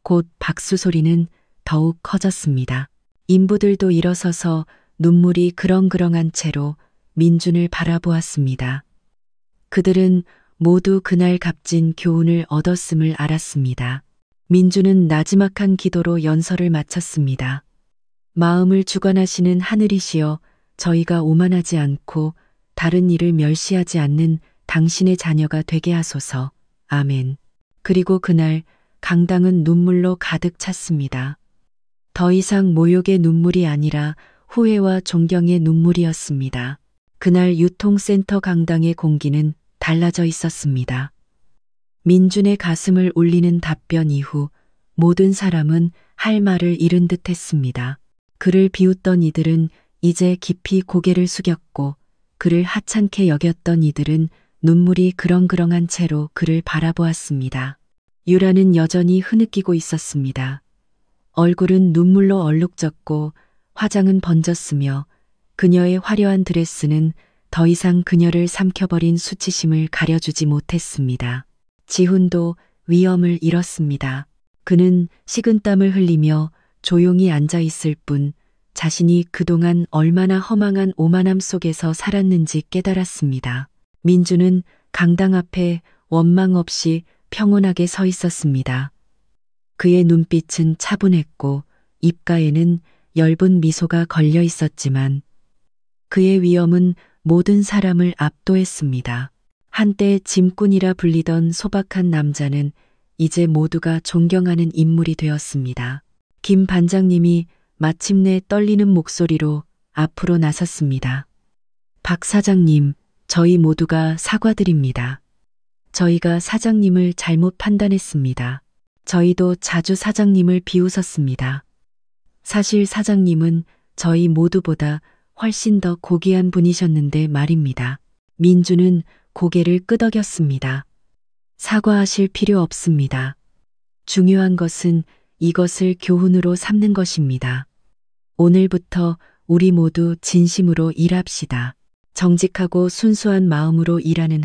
곧 박수 소리는 더욱 커졌습니다. 인부들도 일어서서 눈물이 그렁그렁한 채로 민준을 바라보았습니다. 그들은 모두 그날 값진 교훈을 얻었음을 알았습니다. 민준은 나지막한 기도로 연설을 마쳤습니다. 마음을 주관하시는 하늘이시여, 저희가 오만하지 않고 다른 이를 멸시하지 않는 당신의 자녀가 되게 하소서. 아멘. 그리고 그날 강당은 눈물로 가득 찼습니다. 더 이상 모욕의 눈물이 아니라 후회와 존경의 눈물이었습니다. 그날 유통센터 강당의 공기는 달라져 있었습니다. 민준의 가슴을 울리는 답변 이후 모든 사람은 할 말을 잃은 듯 했습니다. 그를 비웃던 이들은 이제 깊이 고개를 숙였고 그를 하찮게 여겼던 이들은 눈물이 그렁그렁한 채로 그를 바라보았습니다. 유라는 여전히 흐느끼고 있었습니다. 얼굴은 눈물로 얼룩졌고 화장은 번졌으며 그녀의 화려한 드레스는 더 이상 그녀를 삼켜버린 수치심을 가려주지 못했습니다. 지훈도 위엄을 잃었습니다. 그는 식은땀을 흘리며 조용히 앉아 있을 뿐 자신이 그동안 얼마나 허망한 오만함 속에서 살았는지 깨달았습니다. 민주는 강당 앞에 원망 없이 평온하게 서 있었습니다. 그의 눈빛은 차분했고 입가에는 엷은 미소가 걸려 있었지만 그의 위엄은 모든 사람을 압도했습니다. 한때 짐꾼이라 불리던 소박한 남자는 이제 모두가 존경하는 인물이 되었습니다. 김 반장님이 마침내 떨리는 목소리로 앞으로 나섰습니다. 박 사장님, 저희 모두가 사과드립니다. 저희가 사장님을 잘못 판단했습니다. 저희도 자주 사장님을 비웃었습니다. 사실 사장님은 저희 모두보다 훨씬 더 고귀한 분이셨는데 말입니다. 민주는 고개를 끄덕였습니다. 사과하실 필요 없습니다. 중요한 것은 이것을 교훈으로 삼는 것입니다. 오늘부터 우리 모두 진심으로 일합시다. 정직하고 순수한 마음으로 일하는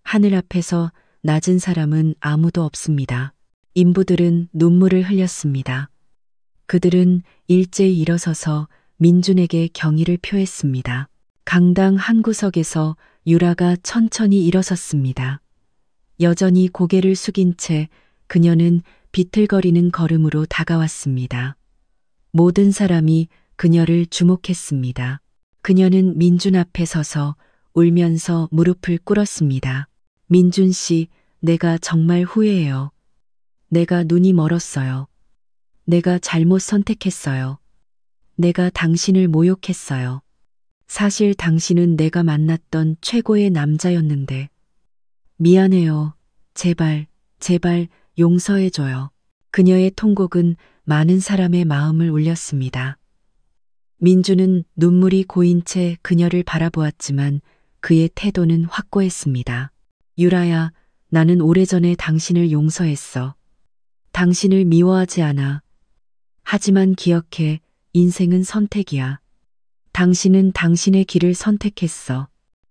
하늘 앞에서 낮은 사람은 아무도 없습니다. 인부들은 눈물을 흘렸습니다. 그들은 일제히 일어서서 민준에게 경의를 표했습니다. 강당 한 구석에서 유라가 천천히 일어섰습니다. 여전히 고개를 숙인 채 그녀는 비틀거리는 걸음으로 다가왔습니다. 모든 사람이 그녀를 주목했습니다. 그녀는 민준 앞에 서서 울면서 무릎을 꿇었습니다. 민준 씨, 내가 정말 후회해요. 내가 눈이 멀었어요. 내가 잘못 선택했어요. 내가 당신을 모욕했어요. 사실 당신은 내가 만났던 최고의 남자였는데. 미안해요. 제발, 제발 용서해줘요. 그녀의 통곡은 많은 사람의 마음을 울렸습니다. 민주는 눈물이 고인 채 그녀를 바라보았지만 그의 태도는 확고했습니다. 유라야, 나는 오래전에 당신을 용서했어. 당신을 미워하지 않아. 하지만 기억해, 인생은 선택이야. 당신은 당신의 길을 선택했어.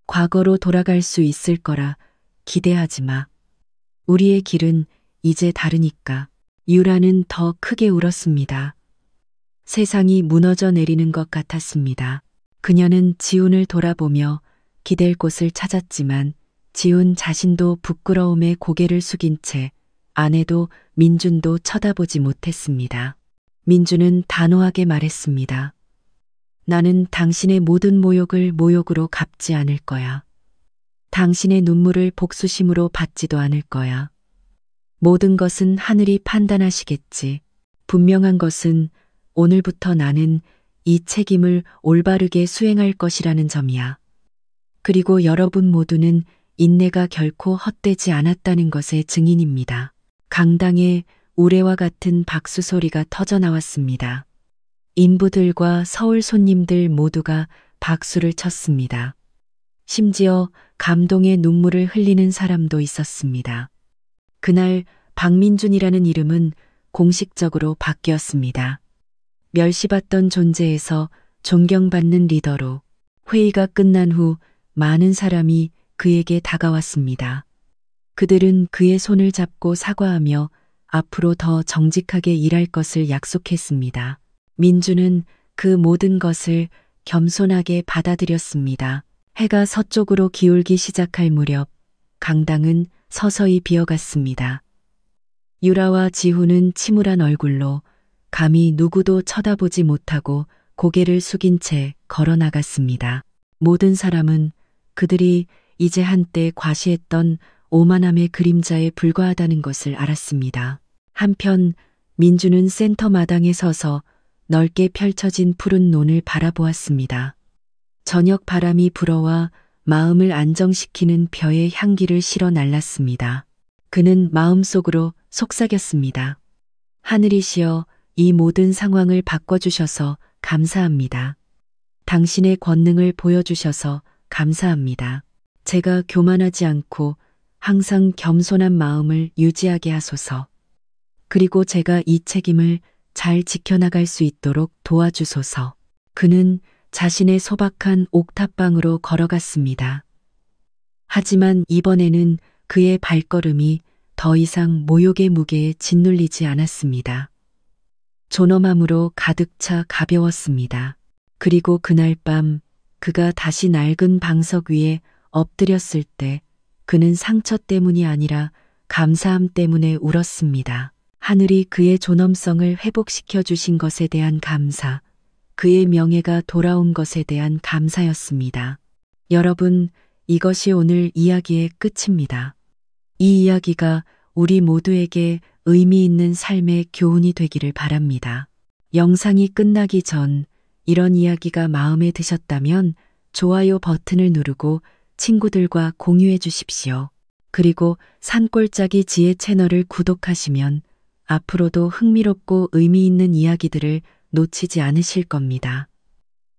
과거로 돌아갈 수 있을 거라 기대하지 마. 우리의 길은 이제 다르니까. 유라는 더 크게 울었습니다. 세상이 무너져 내리는 것 같았습니다. 그녀는 지훈을 돌아보며 기댈 곳을 찾았지만 지훈 자신도 부끄러움에 고개를 숙인 채 아내도 민준도 쳐다보지 못했습니다. 민준은 단호하게 말했습니다. 나는 당신의 모든 모욕을 모욕으로 갚지 않을 거야. 당신의 눈물을 복수심으로 받지도 않을 거야. 모든 것은 하늘이 판단하시겠지. 분명한 것은 오늘부터 나는 이 책임을 올바르게 수행할 것이라는 점이야. 그리고 여러분 모두는 인내가 결코 헛되지 않았다는 것의 증인입니다. 강당에 우레와 같은 박수 소리가 터져 나왔습니다. 인부들과 서울 손님들 모두가 박수를 쳤습니다. 심지어 감동의 눈물을 흘리는 사람도 있었습니다. 그날 박민준이라는 이름은 공식적으로 바뀌었습니다. 멸시받던 존재에서 존경받는 리더로 회의가 끝난 후 많은 사람이 그에게 다가왔습니다. 그들은 그의 손을 잡고 사과하며 앞으로 더 정직하게 일할 것을 약속했습니다. 민주는 그 모든 것을 겸손하게 받아들였습니다. 해가 서쪽으로 기울기 시작할 무렵 강당은 서서히 비어갔습니다. 유라와 지훈은 침울한 얼굴로 감히 누구도 쳐다보지 못하고 고개를 숙인 채 걸어 나갔습니다. 모든 사람은 그들이 이제 한때 과시했던 오만함의 그림자에 불과하다는 것을 알았습니다. 한편 민주는 센터 마당에 서서 넓게 펼쳐진 푸른 논을 바라보았습니다. 저녁 바람이 불어와 마음을 안정시키는 벼의 향기를 실어 날랐습니다. 그는 마음속으로 속삭였습니다. 하늘이시여, 이 모든 상황을 바꿔주셔서 감사합니다. 당신의 권능을 보여주셔서 감사합니다. 제가 교만하지 않고 항상 겸손한 마음을 유지하게 하소서. 그리고 제가 이 책임을 잘 지켜나갈 수 있도록 도와주소서. 그는 자신의 소박한 옥탑방으로 걸어갔습니다. 하지만 이번에는 그의 발걸음이 더 이상 모욕의 무게에 짓눌리지 않았습니다. 존엄함으로 가득 차 가벼웠습니다. 그리고 그날 밤 그가 다시 낡은 방석 위에 엎드렸을 때 그는 상처 때문이 아니라 감사함 때문에 울었습니다. 하늘이 그의 존엄성을 회복시켜 주신 것에 대한 감사, 그의 명예가 돌아온 것에 대한 감사였습니다. 여러분, 이것이 오늘 이야기의 끝입니다. 이 이야기가 우리 모두에게 의미 있는 삶의 교훈이 되기를 바랍니다. 영상이 끝나기 전 이런 이야기가 마음에 드셨다면 좋아요 버튼을 누르고 친구들과 공유해 주십시오. 그리고 산골짜기 지혜 채널을 구독하시면 앞으로도 흥미롭고 의미 있는 이야기들을 놓치지 않으실 겁니다.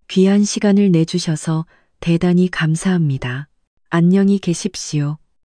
귀한 시간을 내주셔서 대단히 감사합니다. 안녕히 계십시오.